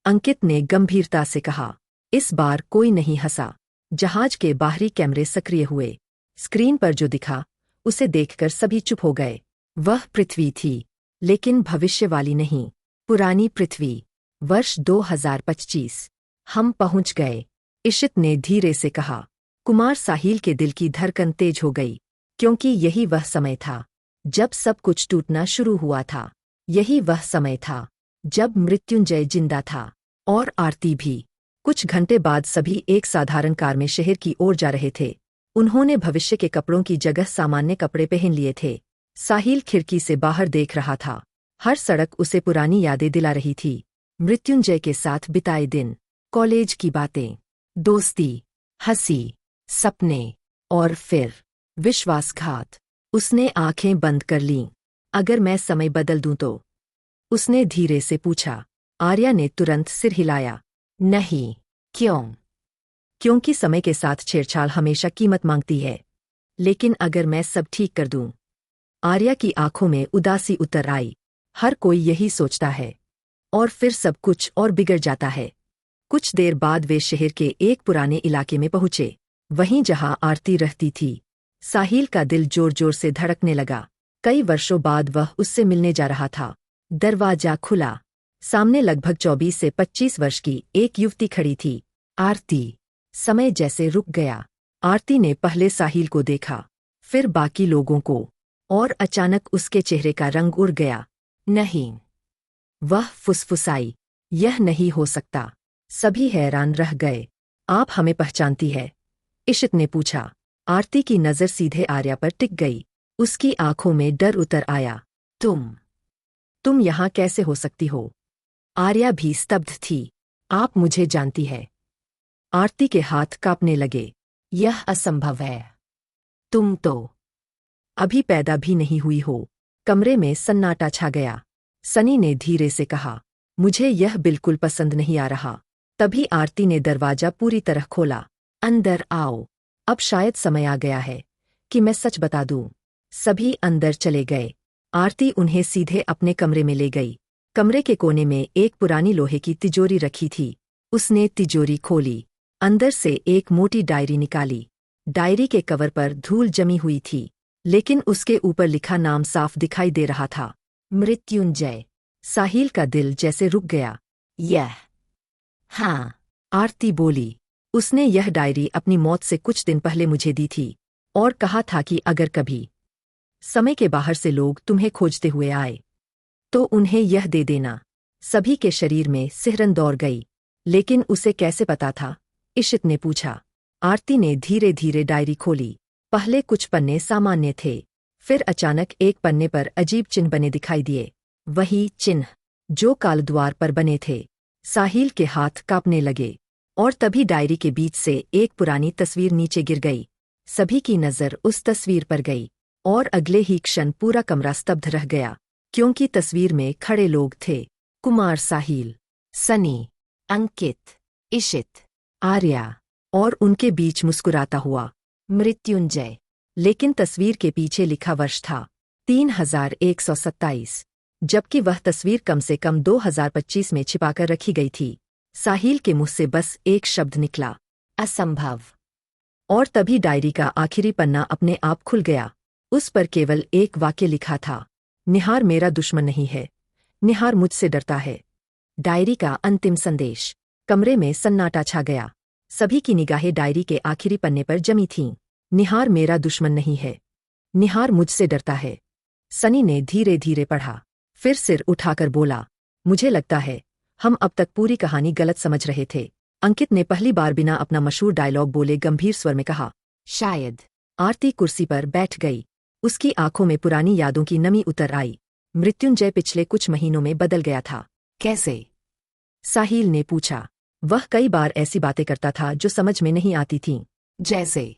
[SPEAKER 1] अंकित ने गंभीरता से कहा। इस बार कोई नहीं हंसा। जहाज के बाहरी कैमरे सक्रिय हुए। स्क्रीन पर जो दिखा उसे देखकर सभी चुप हो गए। वह पृथ्वी थी, लेकिन भविष्य वाली नहीं। पुरानी पृथ्वी। वर्ष 2025। हम पहुंच गए, इशित ने धीरे से कहा। कुमार साहिल के दिल की धड़कन तेज हो गई, क्योंकि यही वह समय था जब सब कुछ टूटना शुरू हुआ था। यही वह समय था जब मृत्युंजय जिंदा था, और आरती भी। कुछ घंटे बाद सभी एक साधारण कार में शहर की ओर जा रहे थे। उन्होंने भविष्य के कपड़ों की जगह सामान्य कपड़े पहन लिए थे। साहिल खिड़की से बाहर देख रहा था। हर सड़क उसे पुरानी यादें दिला रही थी। मृत्युंजय के साथ बिताए दिन, कॉलेज की बातें, दोस्ती, हंसी, सपने, और फिर विश्वासघात। उसने आंखें बंद कर लीं। अगर मैं समय बदल दूं तो? उसने धीरे से पूछा। आर्या ने तुरंत सिर हिलाया। नहीं। क्यों? क्योंकि समय के साथ छेड़छाड़ हमेशा कीमत मांगती है। लेकिन अगर मैं सब ठीक कर दूं? आर्या की आंखों में उदासी उतर आई। हर कोई यही सोचता है, और फिर सब कुछ और बिगड़ जाता है। कुछ देर बाद वे शहर के एक पुराने इलाके में पहुंचे, वहीं जहां आरती रहती थी। साहिल का दिल जोर जोर से धड़कने लगा। कई वर्षों बाद वह उससे मिलने जा रहा था। दरवाजा खुला। सामने लगभग 24 से 25 वर्ष की एक युवती खड़ी थी। आरती। समय जैसे रुक गया। आरती ने पहले साहिल को देखा, फिर बाकी लोगों को, और अचानक उसके चेहरे का रंग उड़ गया। नहीं, वह फुसफुसाई, यह नहीं हो सकता। सभी हैरान रह गए। आप हमें पहचानती है? इशित ने पूछा। आरती की नज़र सीधे आर्या पर टिक गई। उसकी आंखों में डर उतर आया। तुम यहाँ कैसे हो सकती हो? आर्या भी स्तब्ध थी। आप मुझे जानती है? आरती के हाथ कांपने लगे। यह असंभव है। तुम तो अभी पैदा भी नहीं हुई हो। कमरे में सन्नाटा छा गया। सनी ने धीरे से कहा, मुझे यह बिल्कुल पसंद नहीं आ रहा। तभी आरती ने दरवाजा पूरी तरह खोला। अंदर आओ। अब शायद समय आ गया है कि मैं सच बता दूं। सभी अंदर चले गए। आरती उन्हें सीधे अपने कमरे में ले गई। कमरे के कोने में एक पुरानी लोहे की तिजोरी रखी थी। उसने तिजोरी खोली। अंदर से एक मोटी डायरी निकाली। डायरी के कवर पर धूल जमी हुई थी, लेकिन उसके ऊपर लिखा नाम साफ दिखाई दे रहा था, मृत्युंजय। साहिल का दिल जैसे रुक गया। यह? हाँ, आरती बोली। उसने यह डायरी अपनी मौत से कुछ दिन पहले मुझे दी थी, और कहा था कि अगर कभी समय के बाहर से लोग तुम्हें खोजते हुए आए, तो उन्हें यह दे देना। सभी के शरीर में सिहरन दौड़ गई। लेकिन उसे कैसे पता था? इशित ने पूछा। आरती ने धीरे धीरे डायरी खोली। पहले कुछ पन्ने सामान्य थे, फिर अचानक एक पन्ने पर अजीब चिन्ह बने दिखाई दिए। वही चिन्ह जो कालद्वार पर बने थे। साहिल के हाथ कांपने लगे, और तभी डायरी के बीच से एक पुरानी तस्वीर नीचे गिर गई। सभी की नज़र उस तस्वीर पर गई, और अगले ही क्षण पूरा कमरा स्तब्ध रह गया, क्योंकि तस्वीर में खड़े लोग थे। कुमार साहिल, सनी, अंकित, इशित, आर्या, और उनके बीच मुस्कुराता हुआ मृत्युंजय। लेकिन तस्वीर के पीछे लिखा वर्ष था 3127, जबकि वह तस्वीर कम से कम 2025 में छिपाकर रखी गई थी। साहिल के मुंह से बस एक शब्द निकला, असंभव। और तभी डायरी का आखिरी पन्ना अपने आप खुल गया। उस पर केवल एक वाक्य लिखा था, निहार मेरा दुश्मन नहीं है, निहार मुझसे डरता है। डायरी का अंतिम संदेश। कमरे में सन्नाटा छा गया। सभी की निगाहें डायरी के आखिरी पन्ने पर जमी थीं। निहार मेरा दुश्मन नहीं है, निहार मुझसे डरता है। सनी ने धीरे धीरे पढ़ा, फिर सिर उठाकर बोला, मुझे लगता है हम अब तक पूरी कहानी गलत समझ रहे थे। अंकित ने पहली बार बिना अपना मशहूर डायलॉग बोले गंभीर स्वर में कहा, शायद। आरती कुर्सी पर बैठ गई। उसकी आंखों में पुरानी यादों की नमी उतर आई। मृत्युंजय पिछले कुछ महीनों में बदल गया था। कैसे? साहिल ने पूछा। वह कई बार ऐसी बातें करता था जो समझ में नहीं आती थीं। जैसे?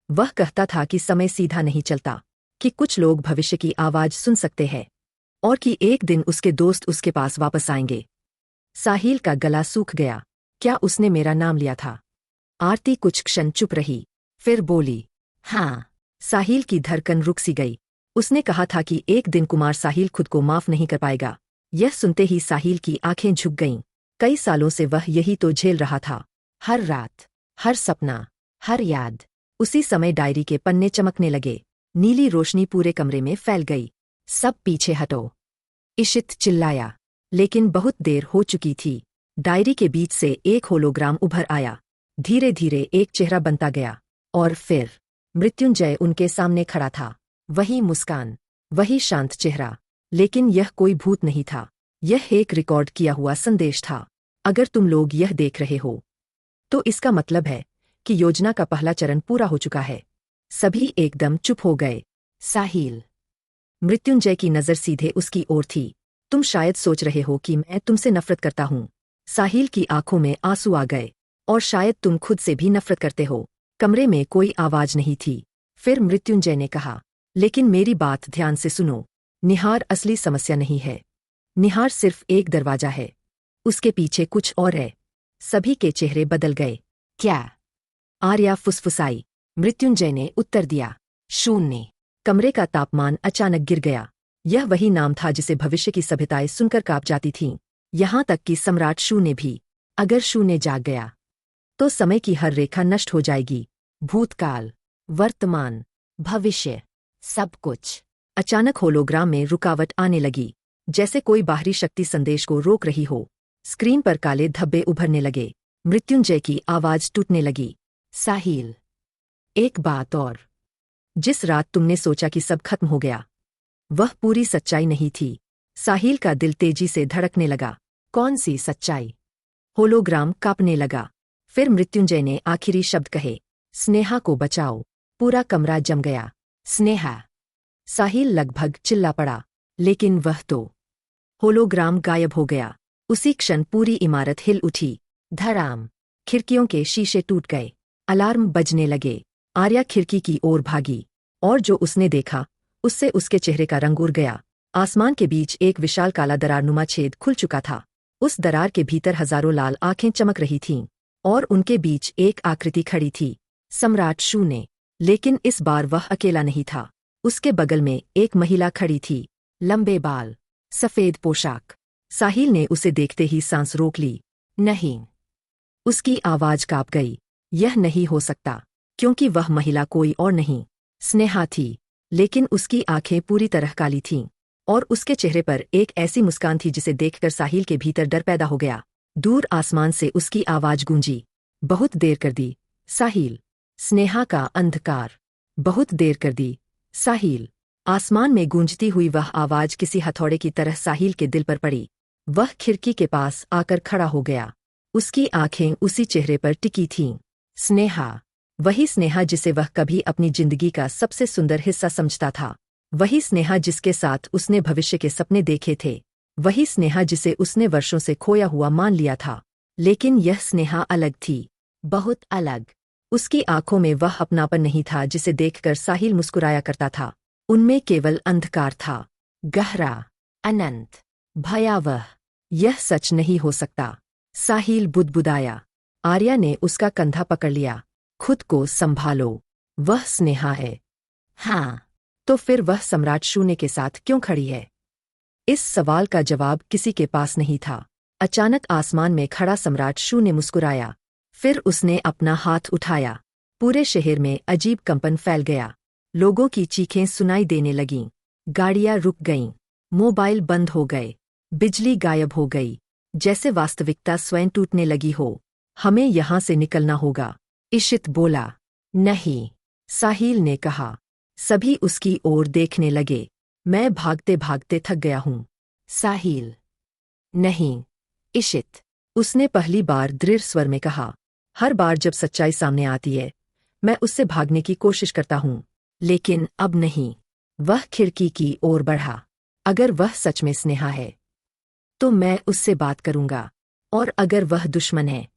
[SPEAKER 1] वह कहता था कि समय सीधा नहीं चलता, कि कुछ लोग भविष्य की आवाज सुन सकते हैं, और कि एक दिन उसके दोस्त उसके पास वापस आएंगे। साहिल का गला सूख गया। क्या उसने मेरा नाम लिया था? आरती कुछ क्षण चुप रही, फिर बोली, हाँ। साहिल की धड़कन रुक सी गई। उसने कहा था कि एक दिन कुमार साहिल खुद को माफ नहीं कर पाएगा। यह सुनते ही साहिल की आंखें झुक गईं। कई सालों से वह यही तो झेल रहा था। हर रात, हर सपना, हर याद। उसी समय डायरी के पन्ने चमकने लगे। नीली रोशनी पूरे कमरे में फैल गई। सब पीछे हटो, इशित चिल्लाया। लेकिन बहुत देर हो चुकी थी। डायरी के बीच से एक होलोग्राम उभर आया। धीरे धीरे एक चेहरा बनता गया, और फिर मृत्युंजय उनके सामने खड़ा था। वही मुस्कान, वही शांत चेहरा। लेकिन यह कोई भूत नहीं था। यह एक रिकॉर्ड किया हुआ संदेश था। अगर तुम लोग यह देख रहे हो, तो इसका मतलब है कि योजना का पहला चरण पूरा हो चुका है। सभी एकदम चुप हो गए। साहिल। मृत्युंजय की नज़र सीधे उसकी ओर थी। तुम शायद सोच रहे हो कि मैं तुमसे नफरत करता हूँ। साहिल की आंखों में आंसू आ गए। और शायद तुम खुद से भी नफरत करते हो। कमरे में कोई आवाज नहीं थी। फिर मृत्युंजय ने कहा, लेकिन मेरी बात ध्यान से सुनो। निहार असली समस्या नहीं है। निहार सिर्फ एक दरवाजा है। उसके पीछे कुछ और है। सभी के चेहरे बदल गए। क्या? आर्या फुसफुसाई। मृत्युंजय ने उत्तर दिया, शून्य। कमरे का तापमान अचानक गिर गया। यह वही नाम था जिसे भविष्य की सभ्यताएं सुनकर कांप जाती थीं। यहां तक कि सम्राट शून्य भी। अगर शून्य जाग गया, तो समय की हर रेखा नष्ट हो जाएगी। भूतकाल, वर्तमान, भविष्य, सब कुछ। अचानक होलोग्राम में रुकावट आने लगी, जैसे कोई बाहरी शक्ति संदेश को रोक रही हो। स्क्रीन पर काले धब्बे उभरने लगे। मृत्युंजय की आवाज टूटने लगी। साहिल, एक बात और। जिस रात तुमने सोचा कि सब खत्म हो गया, वह पूरी सच्चाई नहीं थी। साहिल का दिल तेजी से धड़कने लगा। कौन सी सच्चाई? होलोग्राम कांपने लगा। फिर मृत्युंजय ने आखिरी शब्द कहे, स्नेहा को बचाओ। पूरा कमरा जम गया। स्नेहा! साहिल लगभग चिल्ला पड़ा, लेकिन वह तो। होलोग्राम गायब हो गया। उसी क्षण पूरी इमारत हिल उठी। धड़ाम! खिड़कियों के शीशे टूट गए। अलार्म बजने लगे। आर्या खिड़की की ओर भागी, और जो उसने देखा उससे उसके चेहरे का रंग उड़ गया। आसमान के बीच एक विशाल काला दरारनुमा छेद खुल चुका था। उस दरार के भीतर हजारों लाल आंखें चमक रही थीं, और उनके बीच एक आकृति खड़ी थी। सम्राट शून्य। लेकिन इस बार वह अकेला नहीं था। उसके बगल में एक महिला खड़ी थी। लंबे बाल, सफेद पोशाक। साहिल ने उसे देखते ही सांस रोक ली। नहीं! उसकी आवाज कांप गई। यह नहीं हो सकता, क्योंकि वह महिला कोई और नहीं, स्नेहा थी। लेकिन उसकी आंखें पूरी तरह काली थीं, और उसके चेहरे पर एक ऐसी मुस्कान थी जिसे देखकर साहिल के भीतर डर पैदा हो गया। दूर आसमान से उसकी आवाज गूंजी। बहुत देर कर दी, साहिल। स्नेहा का अंधकार। बहुत देर कर दी, साहिल। आसमान में गूंजती हुई वह आवाज किसी हथौड़े की तरह साहिल के दिल पर पड़ी। वह खिड़की के पास आकर खड़ा हो गया। उसकी आंखें उसी चेहरे पर टिकी थीं। स्नेहा! वही स्नेहा जिसे वह कभी अपनी जिंदगी का सबसे सुंदर हिस्सा समझता था। वही स्नेहा जिसके साथ उसने भविष्य के सपने देखे थे। वही स्नेहा जिसे उसने वर्षों से खोया हुआ मान लिया था। लेकिन यह स्नेहा अलग थी, बहुत अलग। उसकी आंखों में वह अपनापन नहीं था जिसे देखकर साहिल मुस्कुराया करता था। उनमें केवल अंधकार था, गहरा, अनंत, भयावह। यह सच नहीं हो सकता, साहिल बुदबुदाया। आर्या ने उसका कंधा पकड़ लिया। खुद को संभालो, वह स्नेहा है। हाँ, तो फिर वह सम्राट शून्य के साथ क्यों खड़ी है? इस सवाल का जवाब किसी के पास नहीं था। अचानक आसमान में खड़ा सम्राट शून्य मुस्कुराया। फिर उसने अपना हाथ उठाया। पूरे शहर में अजीब कंपन फैल गया। लोगों की चीखें सुनाई देने लगीं। गाड़ियां रुक गईं। मोबाइल बंद हो गए। बिजली गायब हो गई। जैसे वास्तविकता स्वयं टूटने लगी हो। हमें यहां से निकलना होगा, इशित बोला। नहीं, साहिल ने कहा। सभी उसकी ओर देखने लगे। मैं भागते भागते थक गया हूं, साहिल। नहीं, इशित, उसने पहली बार दृढ़ स्वर में कहा। हर बार जब सच्चाई सामने आती है, मैं उससे भागने की कोशिश करता हूं, लेकिन अब नहीं। वह खिड़की की ओर बढ़ा। अगर वह सच में स्नेहा है, तो मैं उससे बात करूंगा। और अगर वह दुश्मन है?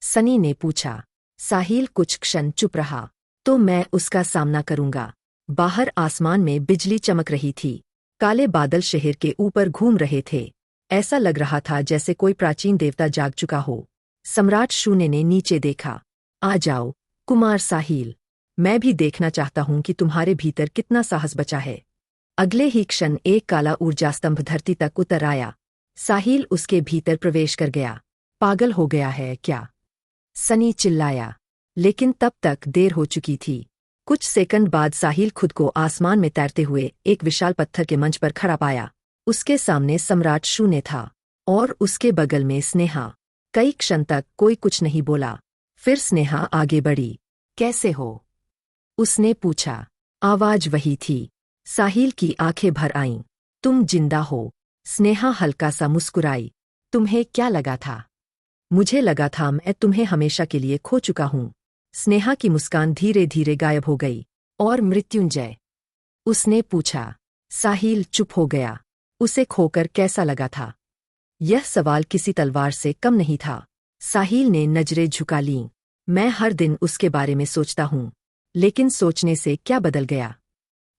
[SPEAKER 1] सनी ने पूछा। साहिल कुछ क्षण चुप रहा। तो मैं उसका सामना करूंगा। बाहर आसमान में बिजली चमक रही थी। काले बादल शहर के ऊपर घूम रहे थे। ऐसा लग रहा था जैसे कोई प्राचीन देवता जाग चुका हो। सम्राट शून्य ने नीचे देखा। आ जाओ, कुमार साहिल। मैं भी देखना चाहता हूं कि तुम्हारे भीतर कितना साहस बचा है। अगले ही क्षण एक काला ऊर्जा स्तंभ धरती तक उतर आया। साहिल उसके भीतर प्रवेश कर गया। पागल हो गया है क्या? सनी चिल्लाया। लेकिन तब तक देर हो चुकी थी। कुछ सेकंड बाद साहिल खुद को आसमान में तैरते हुए एक विशाल पत्थर के मंच पर खड़ा पाया। उसके सामने सम्राट शून्य था, और उसके बगल में स्नेहा। कई क्षण तक कोई कुछ नहीं बोला। फिर स्नेहा आगे बढ़ी। कैसे हो? उसने पूछा। आवाज वही थी। साहिल की आंखें भर आईं। तुम जिंदा हो। स्नेहा हल्का सा मुस्कुराई। तुम्हें क्या लगा था? मुझे लगा था मैं तुम्हें हमेशा के लिए खो चुका हूं। स्नेहा की मुस्कान धीरे धीरे गायब हो गई। और मृत्युंजय? उसने पूछा। साहिल चुप हो गया। उसे खोकर कैसा लगा था? यह सवाल किसी तलवार से कम नहीं था। साहिल ने नजरें झुका लीं। मैं हर दिन उसके बारे में सोचता हूं, लेकिन सोचने से क्या बदल गया?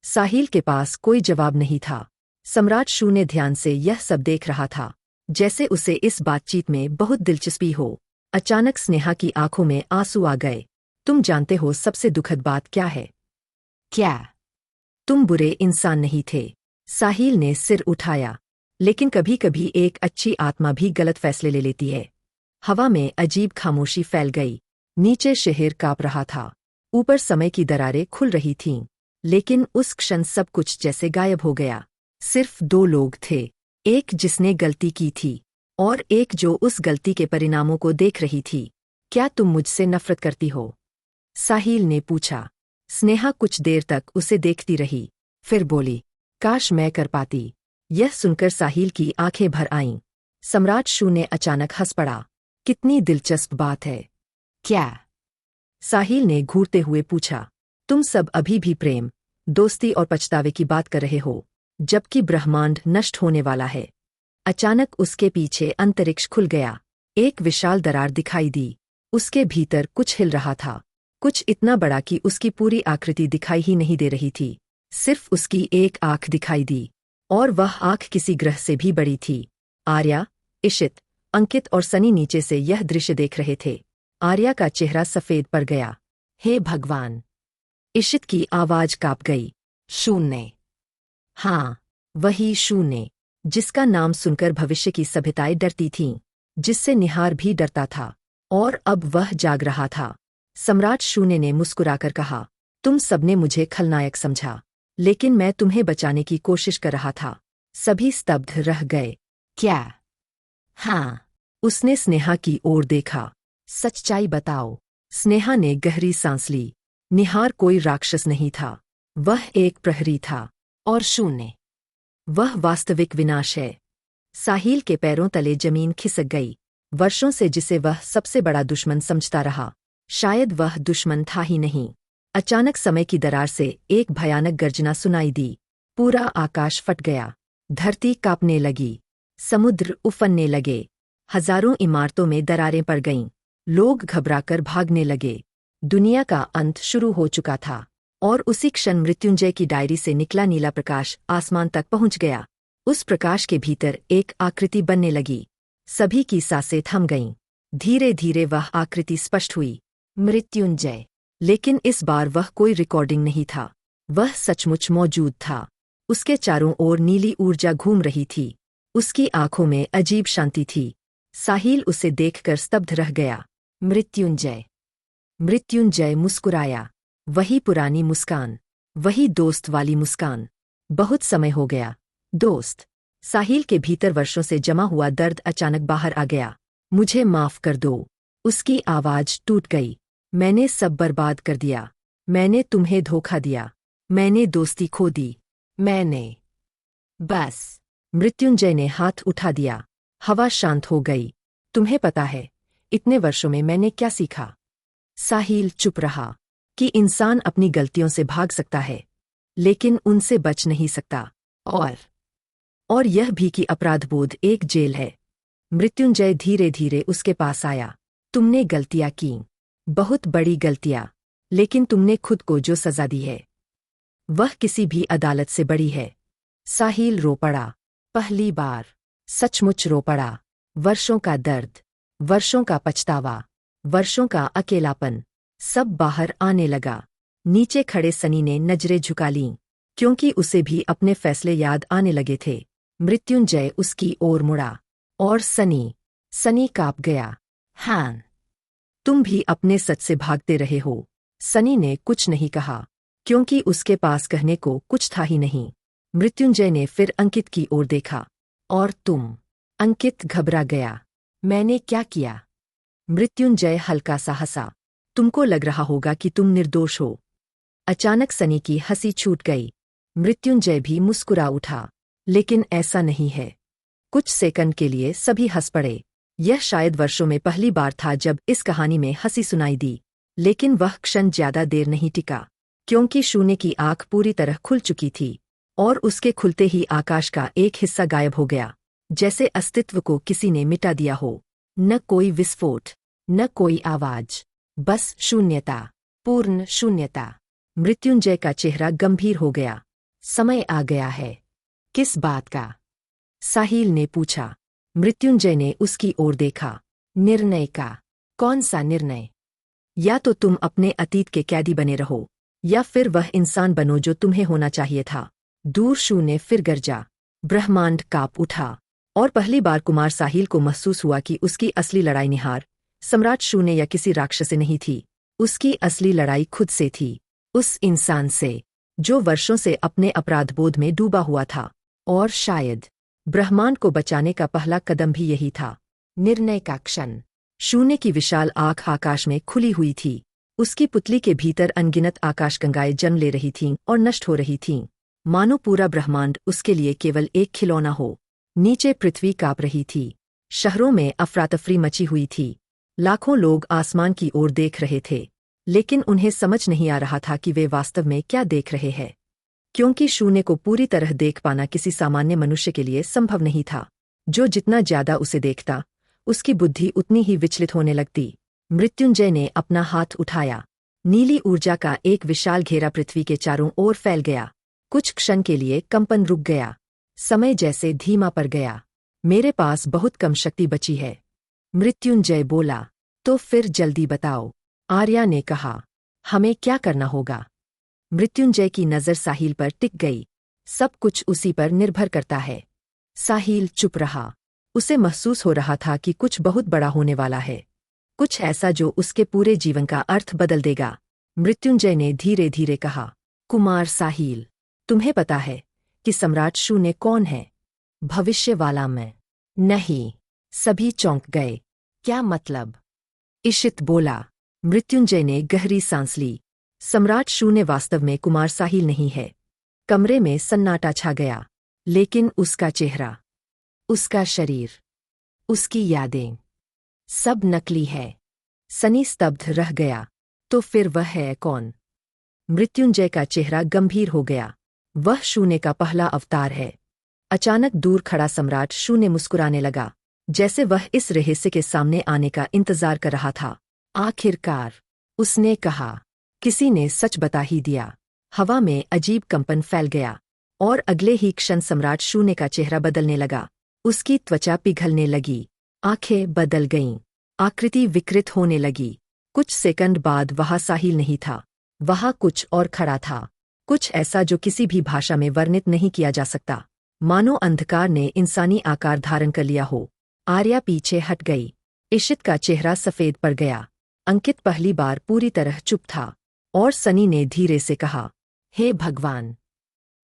[SPEAKER 1] साहिल के पास कोई जवाब नहीं था। सम्राट शून्य ध्यान से यह सब देख रहा था, जैसे उसे इस बातचीत में बहुत दिलचस्पी हो। अचानक स्नेहा की आंखों में आंसू आ गए। तुम जानते हो सबसे दुखद बात क्या है? क्या? तुम बुरे इंसान नहीं थे। साहिल ने सिर उठाया। लेकिन कभी कभी एक अच्छी आत्मा भी गलत फैसले ले लेती है। हवा में अजीब खामोशी फैल गई। नीचे शहर कांप रहा था। ऊपर समय की दरारें खुल रही थीं। लेकिन उस क्षण सब कुछ जैसे गायब हो गया। सिर्फ दो लोग थे। एक जिसने गलती की थी, और एक जो उस गलती के परिणामों को देख रही थी। क्या तुम मुझसे नफरत करती हो? साहिल ने पूछा। स्नेहा कुछ देर तक उसे देखती रही, फिर बोली, काश मैं कर पाती। यह सुनकर साहिल की आंखें भर आईं। सम्राट शू ने अचानक हंस पड़ा। कितनी दिलचस्प बात है। क्या? साहिल ने घूरते हुए पूछा। तुम सब अभी भी प्रेम, दोस्ती और पछतावे की बात कर रहे हो, जबकि ब्रह्मांड नष्ट होने वाला है। अचानक उसके पीछे अंतरिक्ष खुल गया। एक विशाल दरार दिखाई दी। उसके भीतर कुछ हिल रहा था, कुछ इतना बड़ा कि उसकी पूरी आकृति दिखाई ही नहीं दे रही थी। सिर्फ उसकी एक आंख दिखाई दी, और वह आंख किसी ग्रह से भी बड़ी थी। आर्या, इशित, अंकित और सनी नीचे से यह दृश्य देख रहे थे। आर्या का चेहरा सफेद पड़ गया। हे भगवान! इशित की आवाज कांप गई। शून्य। हाँ, वही शून्य, जिसका नाम सुनकर भविष्य की सभ्यताएं डरती थीं, जिससे निहार भी डरता था, और अब वह जाग रहा था। सम्राट शून्य ने मुस्कुराकर कहा, तुम सबने मुझे खलनायक समझा, लेकिन मैं तुम्हें बचाने की कोशिश कर रहा था। सभी स्तब्ध रह गए। क्या? हाँ। उसने स्नेहा की ओर देखा। सच्चाई बताओ। स्नेहा ने गहरी सांस ली। निहार कोई राक्षस नहीं था, वह एक प्रहरी था। और शून्य, वह वास्तविक विनाश है। साहिल के पैरों तले जमीन खिसक गई। वर्षों से जिसे वह सबसे बड़ा दुश्मन समझता रहा, शायद वह दुश्मन था ही नहीं। अचानक समय की दरार से एक भयानक गर्जना सुनाई दी। पूरा आकाश फट गया। धरती कांपने लगी। समुद्र उफनने लगे। हजारों इमारतों में दरारें पड़ गईं। लोग घबराकर भागने लगे। दुनिया का अंत शुरू हो चुका था। और उसी क्षण मृत्युंजय की डायरी से निकला नीला प्रकाश आसमान तक पहुंच गया। उस प्रकाश के भीतर एक आकृति बनने लगी। सभी की सांसें थम गईं। धीरे धीरे वह आकृति स्पष्ट हुई। मृत्युंजय। लेकिन इस बार वह कोई रिकॉर्डिंग नहीं था। वह सचमुच मौजूद था। उसके चारों ओर नीली ऊर्जा घूम रही थी। उसकी आंखों में अजीब शांति थी। साहिल उसे देखकर स्तब्ध रह गया। मृत्युंजय। मृत्युंजय मुस्कुराया। वही पुरानी मुस्कान, वही दोस्त वाली मुस्कान। बहुत समय हो गया, दोस्त। साहिल के भीतर वर्षों से जमा हुआ दर्द अचानक बाहर आ गया। मुझे माफ कर दो। उसकी आवाज टूट गई। मैंने सब बर्बाद कर दिया। मैंने तुम्हें धोखा दिया। मैंने दोस्ती खो दी। मैंने। बस। मृत्युंजय ने हाथ उठा दिया। हवा शांत हो गई। तुम्हें पता है, इतने वर्षों में मैंने क्या सीखा? साहिल चुप रहा। कि इंसान अपनी गलतियों से भाग सकता है, लेकिन उनसे बच नहीं सकता। और यह भी कि अपराधबोध एक जेल है। मृत्युंजय धीरे धीरे उसके पास आया। तुमने गलतियां की, बहुत बड़ी गलतियां, लेकिन तुमने खुद को जो सजा दी है, वह किसी भी अदालत से बड़ी है। साहिल रो पड़ा। पहली बार। सचमुच रो पड़ा। वर्षों का दर्द, वर्षों का पछतावा, वर्षों का अकेलापन, सब बाहर आने लगा। नीचे खड़े सनी ने नजरें झुका लीं, क्योंकि उसे भी अपने फैसले याद आने लगे थे। मृत्युंजय उसकी ओर मुड़ा। और सनी कांप गया। हाँ, तुम भी अपने सच से भागते रहे हो। सनी ने कुछ नहीं कहा, क्योंकि उसके पास कहने को कुछ था ही नहीं। मृत्युंजय ने फिर अंकित की ओर देखा। और तुम? अंकित घबरा गया। मैंने क्या किया? मृत्युंजय हल्का सा हंसा। तुमको लग रहा होगा कि तुम निर्दोष हो। अचानक सनी की हंसी छूट गई। मृत्युंजय भी मुस्कुरा उठा। लेकिन ऐसा नहीं है। कुछ सेकंड के लिए सभी हंस पड़े। यह शायद वर्षों में पहली बार था जब इस कहानी में हंसी सुनाई दी। लेकिन वह क्षण ज्यादा देर नहीं टिका, क्योंकि शून्य की आंख पूरी तरह खुल चुकी थी, और उसके खुलते ही आकाश का एक हिस्सा गायब हो गया, जैसे अस्तित्व को किसी ने मिटा दिया हो। न कोई विस्फोट, न कोई आवाज, बस शून्यता, पूर्ण शून्यता। मृत्युंजय का चेहरा गंभीर हो गया। समय आ गया है। किस बात का? साहिल ने पूछा। मृत्युंजय ने उसकी ओर देखा। निर्णय का। कौन सा निर्णय? या तो तुम अपने अतीत के कैदी बने रहो, या फिर वह इंसान बनो जो तुम्हें होना चाहिए था। दूर शून्य फिर गरजा। ब्रह्मांड कांप उठा। और पहली बार कुमार साहिल को महसूस हुआ कि उसकी असली लड़ाई निहार, सम्राट शून्य या किसी राक्षस से नहीं थी। उसकी असली लड़ाई खुद से थी। उस इंसान से, जो वर्षों से अपने अपराधबोध में डूबा हुआ था। और शायद ब्रह्मांड को बचाने का पहला कदम भी यही था। निर्णय का क्षण। शून्य की विशाल आँख आकाश में खुली हुई थी। उसकी पुतली के भीतर अनगिनत आकाशगंगाएं जन्म ले रही थीं और नष्ट हो रही थीं, मानो पूरा ब्रह्मांड उसके लिए केवल एक खिलौना हो। नीचे पृथ्वी काँप रही थी। शहरों में अफरातफरी मची हुई थी। लाखों लोग आसमान की ओर देख रहे थे, लेकिन उन्हें समझ नहीं आ रहा था कि वे वास्तव में क्या देख रहे हैं, क्योंकि शून्य को पूरी तरह देख पाना किसी सामान्य मनुष्य के लिए संभव नहीं था। जो जितना ज्यादा उसे देखता, उसकी बुद्धि उतनी ही विचलित होने लगती। मृत्युंजय ने अपना हाथ उठाया। नीली ऊर्जा का एक विशाल घेरा पृथ्वी के चारों ओर फैल गया। कुछ क्षण के लिए कंपन रुक गया। समय जैसे धीमा पड़ गया। मेरे पास बहुत कम शक्ति बची है, मृत्युंजय बोला। तो फिर जल्दी बताओ, आर्या ने कहा। हमें क्या करना होगा? मृत्युंजय की नज़र साहिल पर टिक गई। सब कुछ उसी पर निर्भर करता है। साहिल चुप रहा। उसे महसूस हो रहा था कि कुछ बहुत बड़ा होने वाला है, कुछ ऐसा जो उसके पूरे जीवन का अर्थ बदल देगा। मृत्युंजय ने धीरे धीरे कहा, कुमार साहिल, तुम्हें पता है कि सम्राट शून्य कौन है? भविष्य वाला मैं। नहीं। सभी चौंक गए। क्या मतलब? इशित बोला। मृत्युंजय ने गहरी सांस ली। सम्राट शून्य वास्तव में कुमार साहिल नहीं है। कमरे में सन्नाटा छा गया। लेकिन उसका चेहरा, उसका शरीर, उसकी यादें, सब नकली है। सनी स्तब्ध रह गया। तो फिर वह है कौन? मृत्युंजय का चेहरा गंभीर हो गया। वह शून्य का पहला अवतार है। अचानक दूर खड़ा सम्राट शून्य मुस्कुराने लगा, जैसे वह इस रहस्य के सामने आने का इंतजार कर रहा था। आखिरकार, उसने कहा। किसी ने सच बता ही दिया। हवा में अजीब कंपन फैल गया, और अगले ही क्षण सम्राट शून्य का चेहरा बदलने लगा। उसकी त्वचा पिघलने लगी, आंखें बदल गईं, आकृति विकृत होने लगी। कुछ सेकंड बाद वहां साहिल नहीं था। वहां कुछ और खड़ा था, कुछ ऐसा जो किसी भी भाषा में वर्णित नहीं किया जा सकता। मानो अंधकार ने इंसानी आकार धारण कर लिया हो। आर्या पीछे हट गई। इशित का चेहरा सफेद पड़ गया। अंकित पहली बार पूरी तरह चुप था, और सनी ने धीरे से कहा, हे भगवान।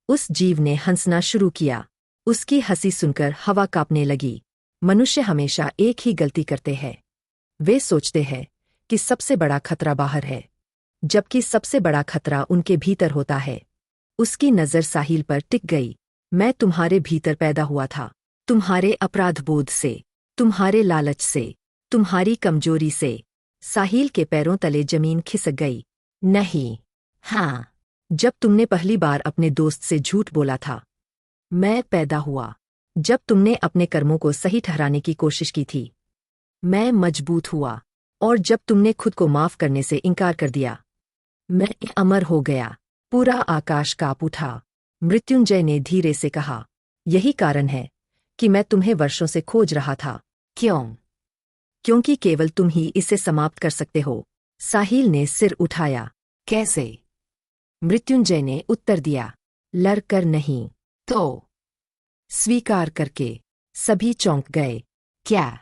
[SPEAKER 1] उस जीव ने हंसना शुरू किया। उसकी हंसी सुनकर हवा कांपने लगी। मनुष्य हमेशा एक ही गलती करते हैं। वे सोचते हैं कि सबसे बड़ा खतरा बाहर है, जबकि सबसे बड़ा खतरा उनके भीतर होता है। उसकी नज़र साहिल पर टिक गई। मैं तुम्हारे भीतर पैदा हुआ था, तुम्हारे अपराधबोध से, तुम्हारे लालच से, तुम्हारी कमजोरी से। साहिल के पैरों तले जमीन खिसक गई। नहीं। हाँ, जब तुमने पहली बार अपने दोस्त से झूठ बोला था। मैं पैदा हुआ जब तुमने अपने कर्मों को सही ठहराने की कोशिश की थी। मैं मजबूत हुआ, और जब तुमने खुद को माफ करने से इनकार कर दिया। मैं अमर हो गया। पूरा आकाश कांप उठा। मृत्युंजय ने धीरे से कहा, यही कारण है कि मैं तुम्हें वर्षों से खोज रहा था। क्यों? क्योंकि केवल तुम ही इसे समाप्त कर सकते हो। साहिल ने सिर उठाया। कैसे? मृत्युंजय ने उत्तर दिया, लड़कर नहीं तो स्वीकार करके। सभी चौंक गए। क्या?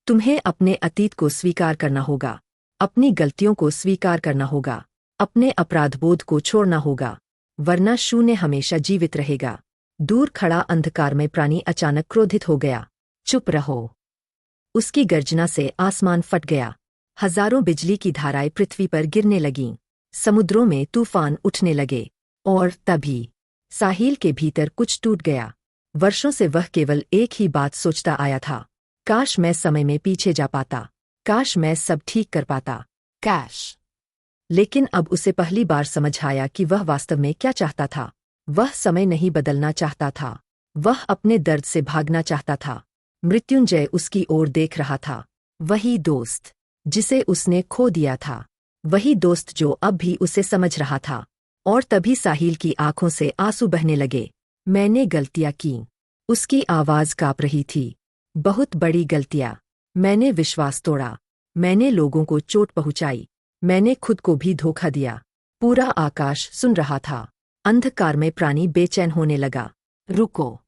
[SPEAKER 1] तुम्हें अपने अतीत को स्वीकार करना होगा, अपनी गलतियों को स्वीकार करना होगा, अपने अपराधबोध को छोड़ना होगा, वरना शून्य हमेशा जीवित रहेगा। दूर खड़ा अंधकारमय प्राणी अचानक क्रोधित हो गया। चुप रहो। उसकी गर्जना से आसमान फट गया। हजारों बिजली की धाराएं पृथ्वी पर गिरने लगीं। समुद्रों में तूफान उठने लगे। और तभी साहिल के भीतर कुछ टूट गया। वर्षों से वह केवल एक ही बात सोचता आया था, काश मैं समय में पीछे जा पाता, काश मैं सब ठीक कर पाता, काश। लेकिन अब उसे पहली बार समझ आया कि वह वास्तव में क्या चाहता था। वह समय नहीं बदलना चाहता था, वह अपने दर्द से भागना चाहता था। मृत्युंजय उसकी ओर देख रहा था। वही दोस्त जिसे उसने खो दिया था, वही दोस्त जो अब भी उसे समझ रहा था। और तभी साहिल की आंखों से आंसू बहने लगे। मैंने गलतियां की। उसकी आवाज कांप रही थी। बहुत बड़ी गलतियां। मैंने विश्वास तोड़ा, मैंने लोगों को चोट पहुंचाई, मैंने खुद को भी धोखा दिया। पूरा आकाश सुन रहा था। अंधकार में प्राणी बेचैन होने लगा। रुको।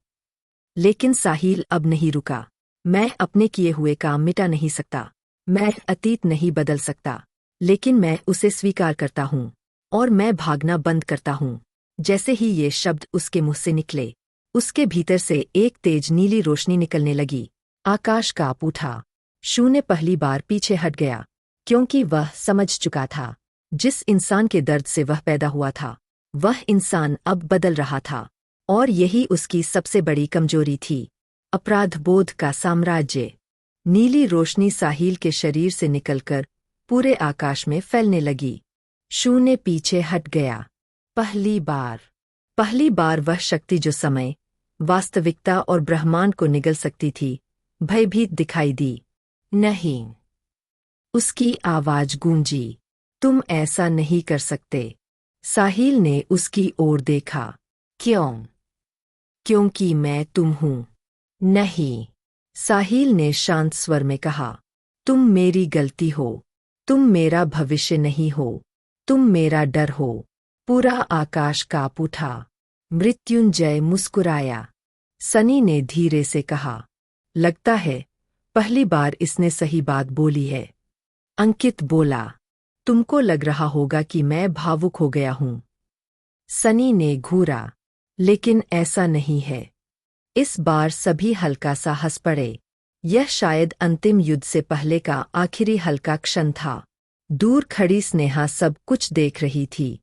[SPEAKER 1] लेकिन साहिल अब नहीं रुका। मैं अपने किए हुए काम मिटा नहीं सकता, मैं अतीत नहीं बदल सकता, लेकिन मैं उसे स्वीकार करता हूँ, और मैं भागना बंद करता हूँ। जैसे ही ये शब्द उसके मुंह से निकले, उसके भीतर से एक तेज नीली रोशनी निकलने लगी। आकाश कांप उठा। शून्य पहली बार पीछे हट गया, क्योंकि वह समझ चुका था जिस इंसान के दर्द से वह पैदा हुआ था, वह इंसान अब बदल रहा था, और यही उसकी सबसे बड़ी कमजोरी थी, अपराध बोध का साम्राज्य। नीली रोशनी साहिल के शरीर से निकलकर पूरे आकाश में फैलने लगी। शून्य पीछे हट गया। पहली बार वह शक्ति जो समय, वास्तविकता और ब्रह्मांड को निगल सकती थी, भयभीत दिखाई दी। नहीं। उसकी आवाज गूंजी, तुम ऐसा नहीं कर सकते। साहिल ने उसकी ओर देखा। क्यों? क्योंकि मैं तुम हूं। नहीं, साहिल ने शांत स्वर में कहा, तुम मेरी गलती हो, तुम मेरा भविष्य नहीं हो, तुम मेरा डर हो। पूरा आकाश कांप उठा। मृत्युंजय मुस्कुराया। सनी ने धीरे से कहा, लगता है पहली बार इसने सही बात बोली है। अंकित बोला, तुमको लग रहा होगा कि मैं भावुक हो गया हूं। सनी ने घूरा, लेकिन ऐसा नहीं है। इस बार सभी हल्का सा हंस पड़े। यह शायद अंतिम युद्ध से पहले का आखिरी हल्का क्षण था। दूर खड़ी स्नेहा सब कुछ देख रही थी।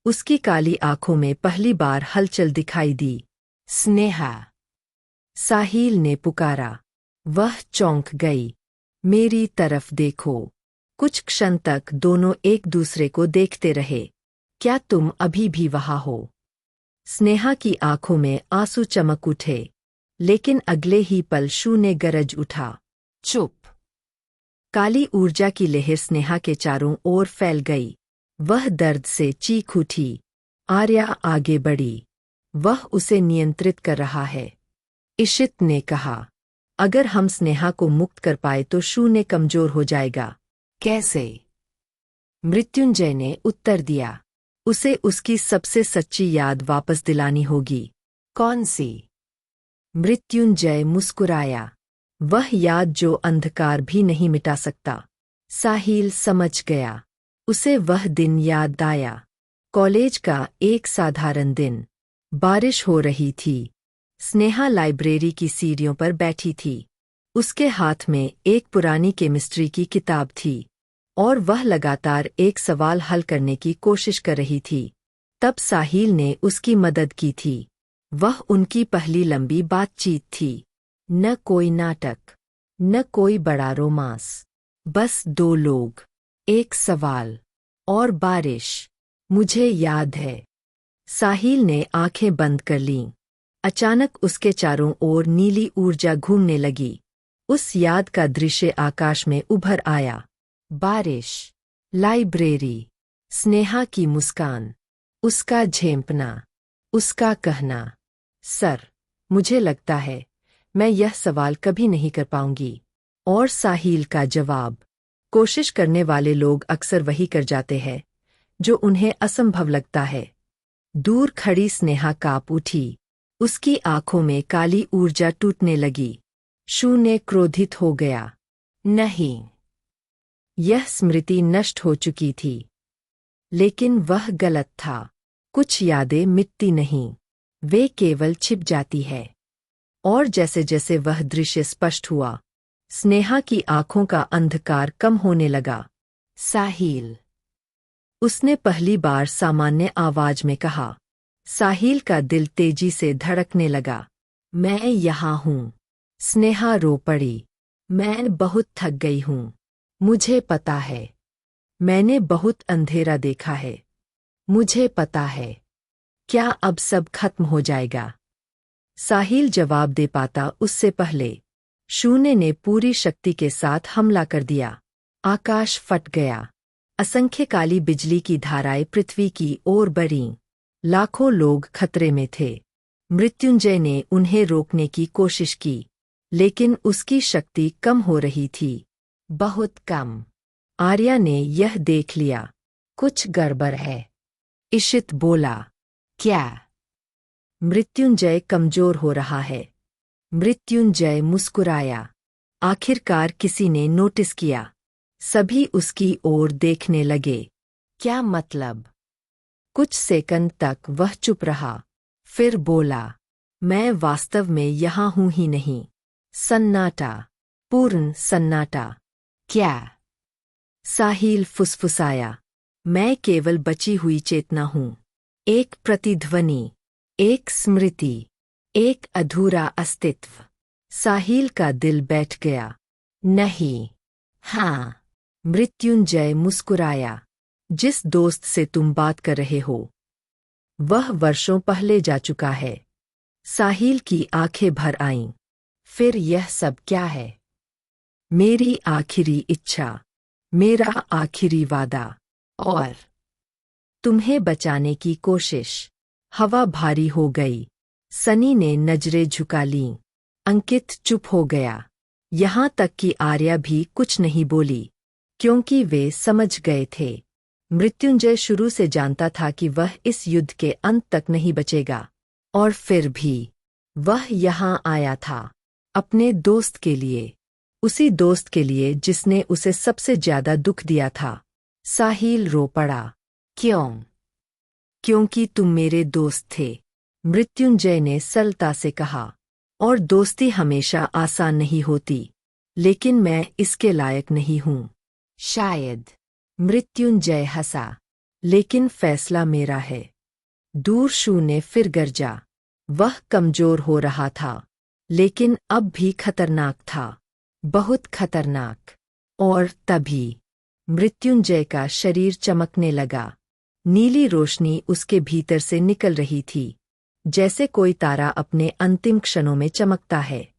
[SPEAKER 1] उसकी काली आंखों में पहली बार हलचल दिखाई दी। स्नेहा, साहिल ने पुकारा। वह चौंक गई। मेरी तरफ देखो। कुछ क्षण तक दोनों एक दूसरे को देखते रहे। क्या तुम अभी भी वहां हो? स्नेहा की आंखों में आंसू चमक उठे, लेकिन अगले ही पल शून्य गरज उठा। चुप! काली ऊर्जा की लहर स्नेहा के चारों ओर फैल गई। वह दर्द से चीख उठी। आर्या आगे बढ़ी। वह उसे नियंत्रित कर रहा है। इशित ने कहा, अगर हम स्नेहा को मुक्त कर पाए तो शून्य कमजोर हो जाएगा। कैसे? मृत्युंजय ने उत्तर दिया, उसे उसकी सबसे सच्ची याद वापस दिलानी होगी। कौन सी? मृत्युंजय मुस्कुराया। वह याद जो अंधकार भी नहीं मिटा सकता। साहिल समझ गया। उसे वह दिन याद आया। कॉलेज का एक साधारण दिन। बारिश हो रही थी। स्नेहा लाइब्रेरी की सीढ़ियों पर बैठी थी। उसके हाथ में एक पुरानी केमिस्ट्री की किताब थी, और वह लगातार एक सवाल हल करने की कोशिश कर रही थी। तब साहिल ने उसकी मदद की थी। वह उनकी पहली लंबी बातचीत थी। न कोई नाटक, न कोई बड़ा रोमांस, बस दो लोग, एक सवाल और बारिश। मुझे याद है। साहिल ने आंखें बंद कर लीं। अचानक उसके चारों ओर नीली ऊर्जा घूमने लगी। उस याद का दृश्य आकाश में उभर आया। बारिश, लाइब्रेरी, स्नेहा की मुस्कान, उसका झेंपना, उसका कहना, सर, मुझे लगता है मैं यह सवाल कभी नहीं कर पाऊंगी। और साहिल का जवाब, कोशिश करने वाले लोग अक्सर वही कर जाते हैं जो उन्हें असंभव लगता है। दूर खड़ी स्नेहा कांप उठी। उसकी आंखों में काली ऊर्जा टूटने लगी। शून्य क्रोधित हो गया। नहीं, यह स्मृति नष्ट हो चुकी थी। लेकिन वह गलत था। कुछ यादें मिटती नहीं, वे केवल छिप जाती है। और जैसे जैसे वह दृश्य स्पष्ट हुआ, स्नेहा की आंखों का अंधकार कम होने लगा। साहिल, उसने पहली बार सामान्य आवाज में कहा। साहिल का दिल तेजी से धड़कने लगा। मैं यहाँ हूँ। स्नेहा रो पड़ी। मैं बहुत थक गई हूँ। मुझे पता है। मैंने बहुत अंधेरा देखा है। मुझे पता है। क्या अब सब खत्म हो जाएगा? साहिल जवाब दे पाता उससे पहले शून्य ने पूरी शक्ति के साथ हमला कर दिया। आकाश फट गया। असंख्य काली बिजली की धाराएं पृथ्वी की ओर बढ़ीं। लाखों लोग खतरे में थे। मृत्युंजय ने उन्हें रोकने की कोशिश की, लेकिन उसकी शक्ति कम हो रही थी, बहुत कम। आर्या ने यह देख लिया। कुछ गड़बड़ है, इशित बोला। क्या? मृत्युंजय कमजोर हो रहा है। मृत्युंजय मुस्कुराया। आखिरकार किसी ने नोटिस किया। सभी उसकी ओर देखने लगे। क्या मतलब? कुछ सेकंड तक वह चुप रहा, फिर बोला, मैं वास्तव में यहाँ हूँ ही नहीं। सन्नाटा, पूर्ण सन्नाटा। क्या? साहिल फुसफुसाया। मैं केवल बची हुई चेतना हूँ। एक प्रतिध्वनि, एक स्मृति, एक अधूरा अस्तित्व। साहिल का दिल बैठ गया। नहीं। हाँ। मृत्युंजय मुस्कुराया। जिस दोस्त से तुम बात कर रहे हो वह वर्षों पहले जा चुका है। साहिल की आंखें भर आईं। फिर यह सब क्या है? मेरी आखिरी इच्छा, मेरा आखिरी वादा। और तुम्हें बचाने की कोशिश। हवा भारी हो गई। सनी ने नजरें झुका लीं। अंकित चुप हो गया। यहाँ तक कि आर्या भी कुछ नहीं बोली, क्योंकि वे समझ गए थे। मृत्युंजय शुरू से जानता था कि वह इस युद्ध के अंत तक नहीं बचेगा। और फिर भी वह यहाँ आया था, अपने दोस्त के लिए, उसी दोस्त के लिए जिसने उसे सबसे ज्यादा दुख दिया था। साहिल रो पड़ा। क्यों? क्योंकि तुम मेरे दोस्त थे, मृत्युंजय ने सरलता से कहा। और दोस्ती हमेशा आसान नहीं होती, लेकिन मैं इसके लायक नहीं हूं। शायद। मृत्युंजय हंसा। लेकिन फैसला मेरा है। दूर शू ने फिर गरजा। वह कमजोर हो रहा था, लेकिन अब भी खतरनाक था, बहुत खतरनाक। और तभी मृत्युंजय का शरीर चमकने लगा। नीली रोशनी उसके भीतर से निकल रही थी, जैसे कोई तारा अपने अंतिम क्षणों में चमकता है।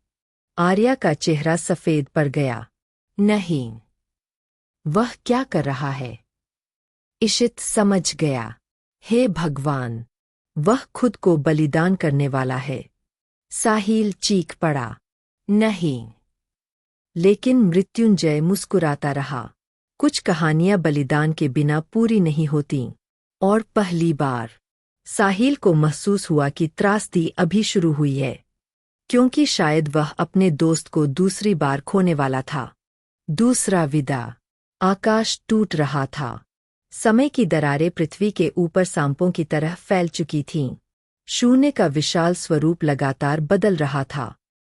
[SPEAKER 1] आर्या का चेहरा सफेद पड़ गया। नहीं। वह क्या कर रहा है? इशित समझ गया। हे भगवान, वह खुद को बलिदान करने वाला है। साहिल चीख पड़ा। नहीं। लेकिन मृत्युंजय मुस्कुराता रहा। कुछ कहानियां बलिदान के बिना पूरी नहीं होतीं। और पहली बार साहिल को महसूस हुआ कि त्रासदी अभी शुरू हुई है, क्योंकि शायद वह अपने दोस्त को दूसरी बार खोने वाला था। दूसरा विदा। आकाश टूट रहा था। समय की दरारें पृथ्वी के ऊपर सांपों की तरह फैल चुकी थीं। शून्य का विशाल स्वरूप लगातार बदल रहा था।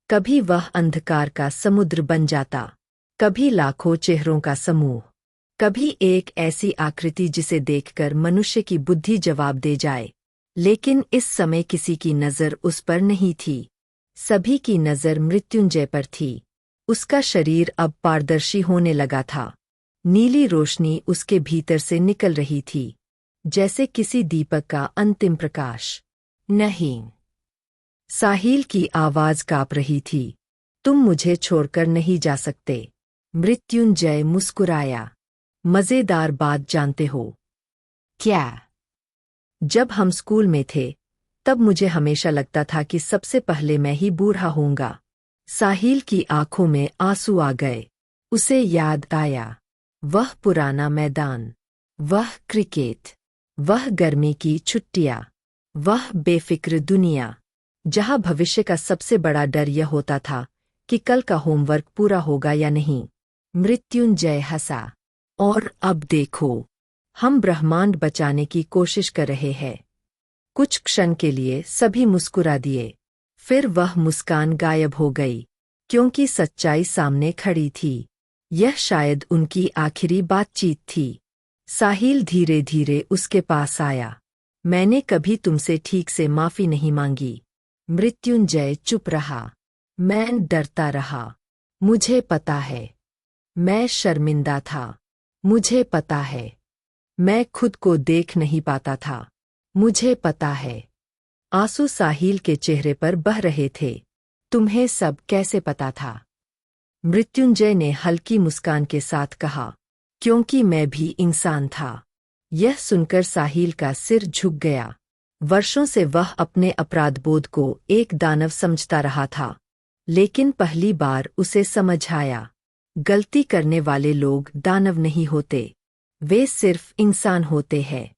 [SPEAKER 1] कभी वह अंधकार का समुद्र बन जाता, कभी लाखों चेहरों का समूह, कभी एक ऐसी आकृति जिसे देखकर मनुष्य की बुद्धि जवाब दे जाए। लेकिन इस समय किसी की नज़र उस पर नहीं थी। सभी की नज़र मृत्युंजय पर थी। उसका शरीर अब पारदर्शी होने लगा था। नीली रोशनी उसके भीतर से निकल रही थी, जैसे किसी दीपक का अंतिम प्रकाश। नहीं। साहिल की आवाज कांप रही थी। तुम मुझे छोड़कर नहीं जा सकते। मृत्युंजय मुस्कुराया। मजेदार बात जानते हो? क्या? जब हम स्कूल में थे, तब मुझे हमेशा लगता था कि सबसे पहले मैं ही बूढ़ा होऊंगा। साहिल की आंखों में आंसू आ गए। उसे याद आया, वह पुराना मैदान, वह क्रिकेट, वह गर्मी की छुट्टियां, वह बेफिक्र दुनिया, जहां भविष्य का सबसे बड़ा डर यह होता था कि कल का होमवर्क पूरा होगा या नहीं। मृत्युंजय हंसा। और अब देखो, हम ब्रह्मांड बचाने की कोशिश कर रहे हैं। कुछ क्षण के लिए सभी मुस्कुरा दिए। फिर वह मुस्कान गायब हो गई, क्योंकि सच्चाई सामने खड़ी थी। यह शायद उनकी आखिरी बातचीत थी। साहिल धीरे धीरे उसके पास आया। मैंने कभी तुमसे ठीक से माफी नहीं मांगी। मृत्युंजय चुप रहा। मैं डरता रहा। मुझे पता है। मैं शर्मिंदा था। मुझे पता है। मैं खुद को देख नहीं पाता था। मुझे पता है। आंसू साहिल के चेहरे पर बह रहे थे। तुम्हें सब कैसे पता था? मृत्युंजय ने हल्की मुस्कान के साथ कहा, क्योंकि मैं भी इंसान था। यह सुनकर साहिल का सिर झुक गया। वर्षों से वह अपने अपराधबोध को एक दानव समझता रहा था, लेकिन पहली बार उसे समझ आया, गलती करने वाले लोग दानव नहीं होते, वे सिर्फ इंसान होते हैं।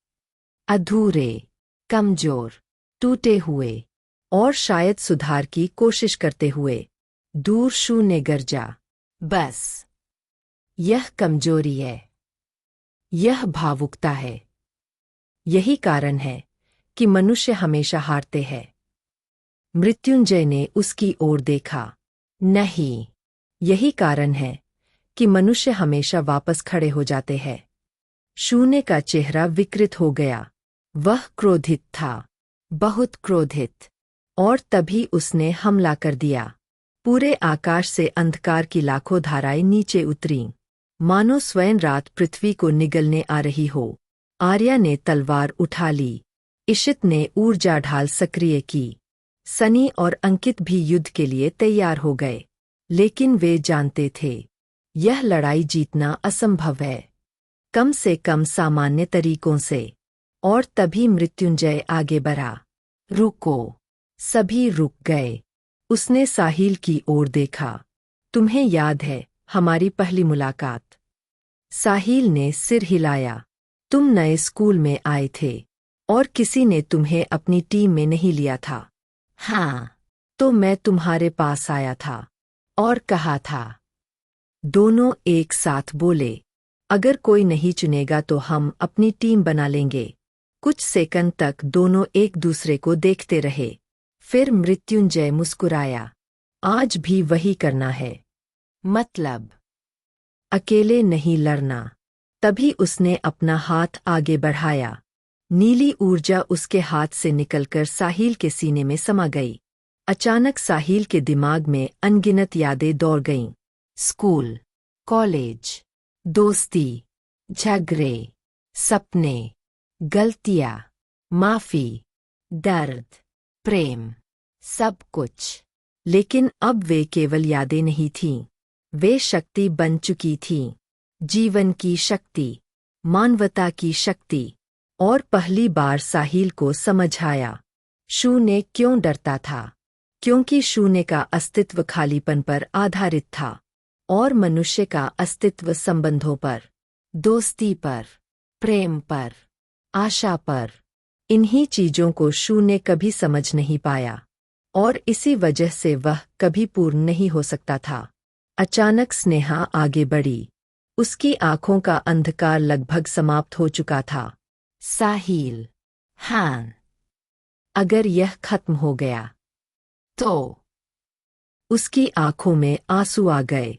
[SPEAKER 1] अधूरे, कमजोर, टूटे हुए, और शायद सुधार की कोशिश करते हुए। दूर शून्य गरजा। बस। यह कमजोरी है। यह भावुकता है। यही कारण है कि मनुष्य हमेशा हारते हैं। मृत्युंजय ने उसकी ओर देखा। नहीं, यही कारण है कि मनुष्य हमेशा वापस खड़े हो जाते हैं। शून्य का चेहरा विकृत हो गया। वह क्रोधित था, बहुत क्रोधित। और तभी उसने हमला कर दिया। पूरे आकाश से अंधकार की लाखों धाराएं नीचे उतरीं, मानो स्वयं रात पृथ्वी को निगलने आ रही हो। आर्या ने तलवार उठा ली। इशित ने ऊर्जा ढाल सक्रिय की। सनी और अंकित भी युद्ध के लिए तैयार हो गए। लेकिन वे जानते थे, यह लड़ाई जीतना असंभव है, कम से कम सामान्य तरीकों से। और तभी मृत्युंजय आगे बढ़ा। रुको! सभी रुक गए। उसने साहिल की ओर देखा। तुम्हें याद है हमारी पहली मुलाकात? साहिल ने सिर हिलाया। तुम नए स्कूल में आए थे और किसी ने तुम्हें अपनी टीम में नहीं लिया था। हाँ, तो मैं तुम्हारे पास आया था और कहा था। दोनों एक साथ बोले, अगर कोई नहीं चुनेगा तो हम अपनी टीम बना लेंगे। कुछ सेकंड तक दोनों एक दूसरे को देखते रहे। फिर मृत्युंजय मुस्कुराया। आज भी वही करना है। मतलब, अकेले नहीं लड़ना। तभी उसने अपना हाथ आगे बढ़ाया। नीली ऊर्जा उसके हाथ से निकलकर साहिल के सीने में समा गई। अचानक साहिल के दिमाग में अनगिनत यादें दौड़ गईं। स्कूल, कॉलेज, दोस्ती, झगड़े, सपने, गलतियां, माफी, दर्द, प्रेम, सब कुछ। लेकिन अब वे केवल यादें नहीं थीं, वे शक्ति बन चुकी थीं। जीवन की शक्ति, मानवता की शक्ति। और पहली बार साहिल को समझ आया, शून्य क्यों डरता था। क्योंकि शून्य का अस्तित्व खालीपन पर आधारित था और मनुष्य का अस्तित्व संबंधों पर, दोस्ती पर, प्रेम पर, आशा पर। इन्हीं चीजों को शून्य कभी समझ नहीं पाया और इसी वजह से वह कभी पूर्ण नहीं हो सकता था। अचानक स्नेहा आगे बढ़ी। उसकी आंखों का अंधकार लगभग समाप्त हो चुका था। साहिल, हाँ, अगर यह खत्म हो गया तो? उसकी आंखों में आंसू आ गए।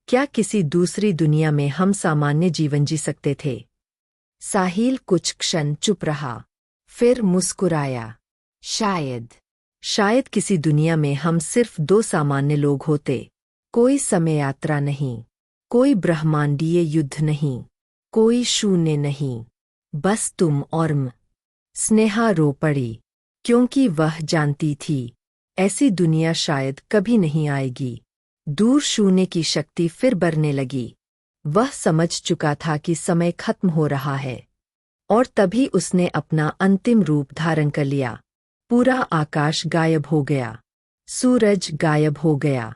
[SPEAKER 1] क्या किसी दूसरी दुनिया में हम सामान्य जीवन जी सकते थे? साहिल कुछ क्षण चुप रहा, फिर मुस्कुराया। शायद किसी दुनिया में हम सिर्फ दो सामान्य लोग होते। कोई समय यात्रा नहीं, कोई ब्रह्मांडीय युद्ध नहीं, कोई शून्य नहीं, बस तुम और मैं। स्नेहा रो पड़ी, क्योंकि वह जानती थी ऐसी दुनिया शायद कभी नहीं आएगी। दूर शून्य की शक्ति फिर बढ़ने लगी। वह समझ चुका था कि समय खत्म हो रहा है। और तभी उसने अपना अंतिम रूप धारण कर लिया। पूरा आकाश गायब हो गया, सूरज गायब हो गया,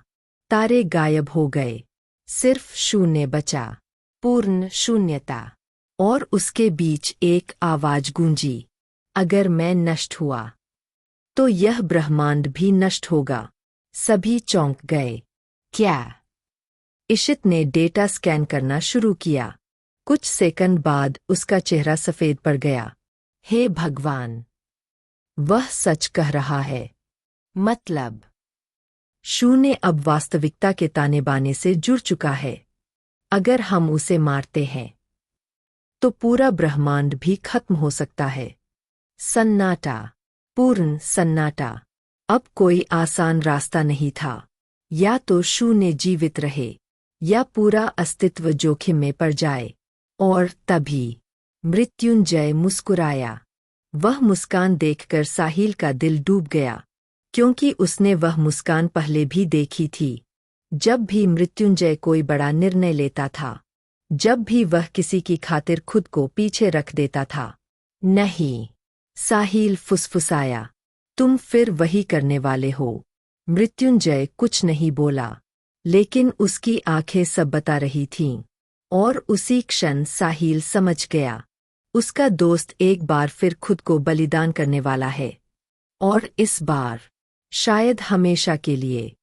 [SPEAKER 1] तारे गायब हो गए, सिर्फ शून्य बचा, पूर्ण शून्यता। और उसके बीच एक आवाज गूंजी, अगर मैं नष्ट हुआ तो यह ब्रह्मांड भी नष्ट होगा। सभी चौंक गए। क्या? इशित ने डेटा स्कैन करना शुरू किया। कुछ सेकंड बाद उसका चेहरा सफेद पड़ गया। हे भगवान, वह सच कह रहा है। मतलब, शून्य अब वास्तविकता के ताने बाने से जुड़ चुका है। अगर हम उसे मारते हैं तो पूरा ब्रह्मांड भी खत्म हो सकता है। सन्नाटा, पूर्ण सन्नाटा। अब कोई आसान रास्ता नहीं था। या तो शून्य जीवित रहे या पूरा अस्तित्व जोखिम में पड़ जाए। और तभी मृत्युंजय मुस्कुराया। वह मुस्कान देखकर साहिल का दिल डूब गया, क्योंकि उसने वह मुस्कान पहले भी देखी थी। जब भी मृत्युंजय कोई बड़ा निर्णय लेता था, जब भी वह किसी की खातिर खुद को पीछे रख देता था। नहीं, साहिल फुसफुसाया, तुम फिर वही करने वाले हो। मृत्युंजय कुछ नहीं बोला, लेकिन उसकी आंखें सब बता रही थीं। और उसी क्षण साहिल समझ गया, उसका दोस्त एक बार फिर खुद को बलिदान करने वाला है। और इस बार शायद हमेशा के लिए।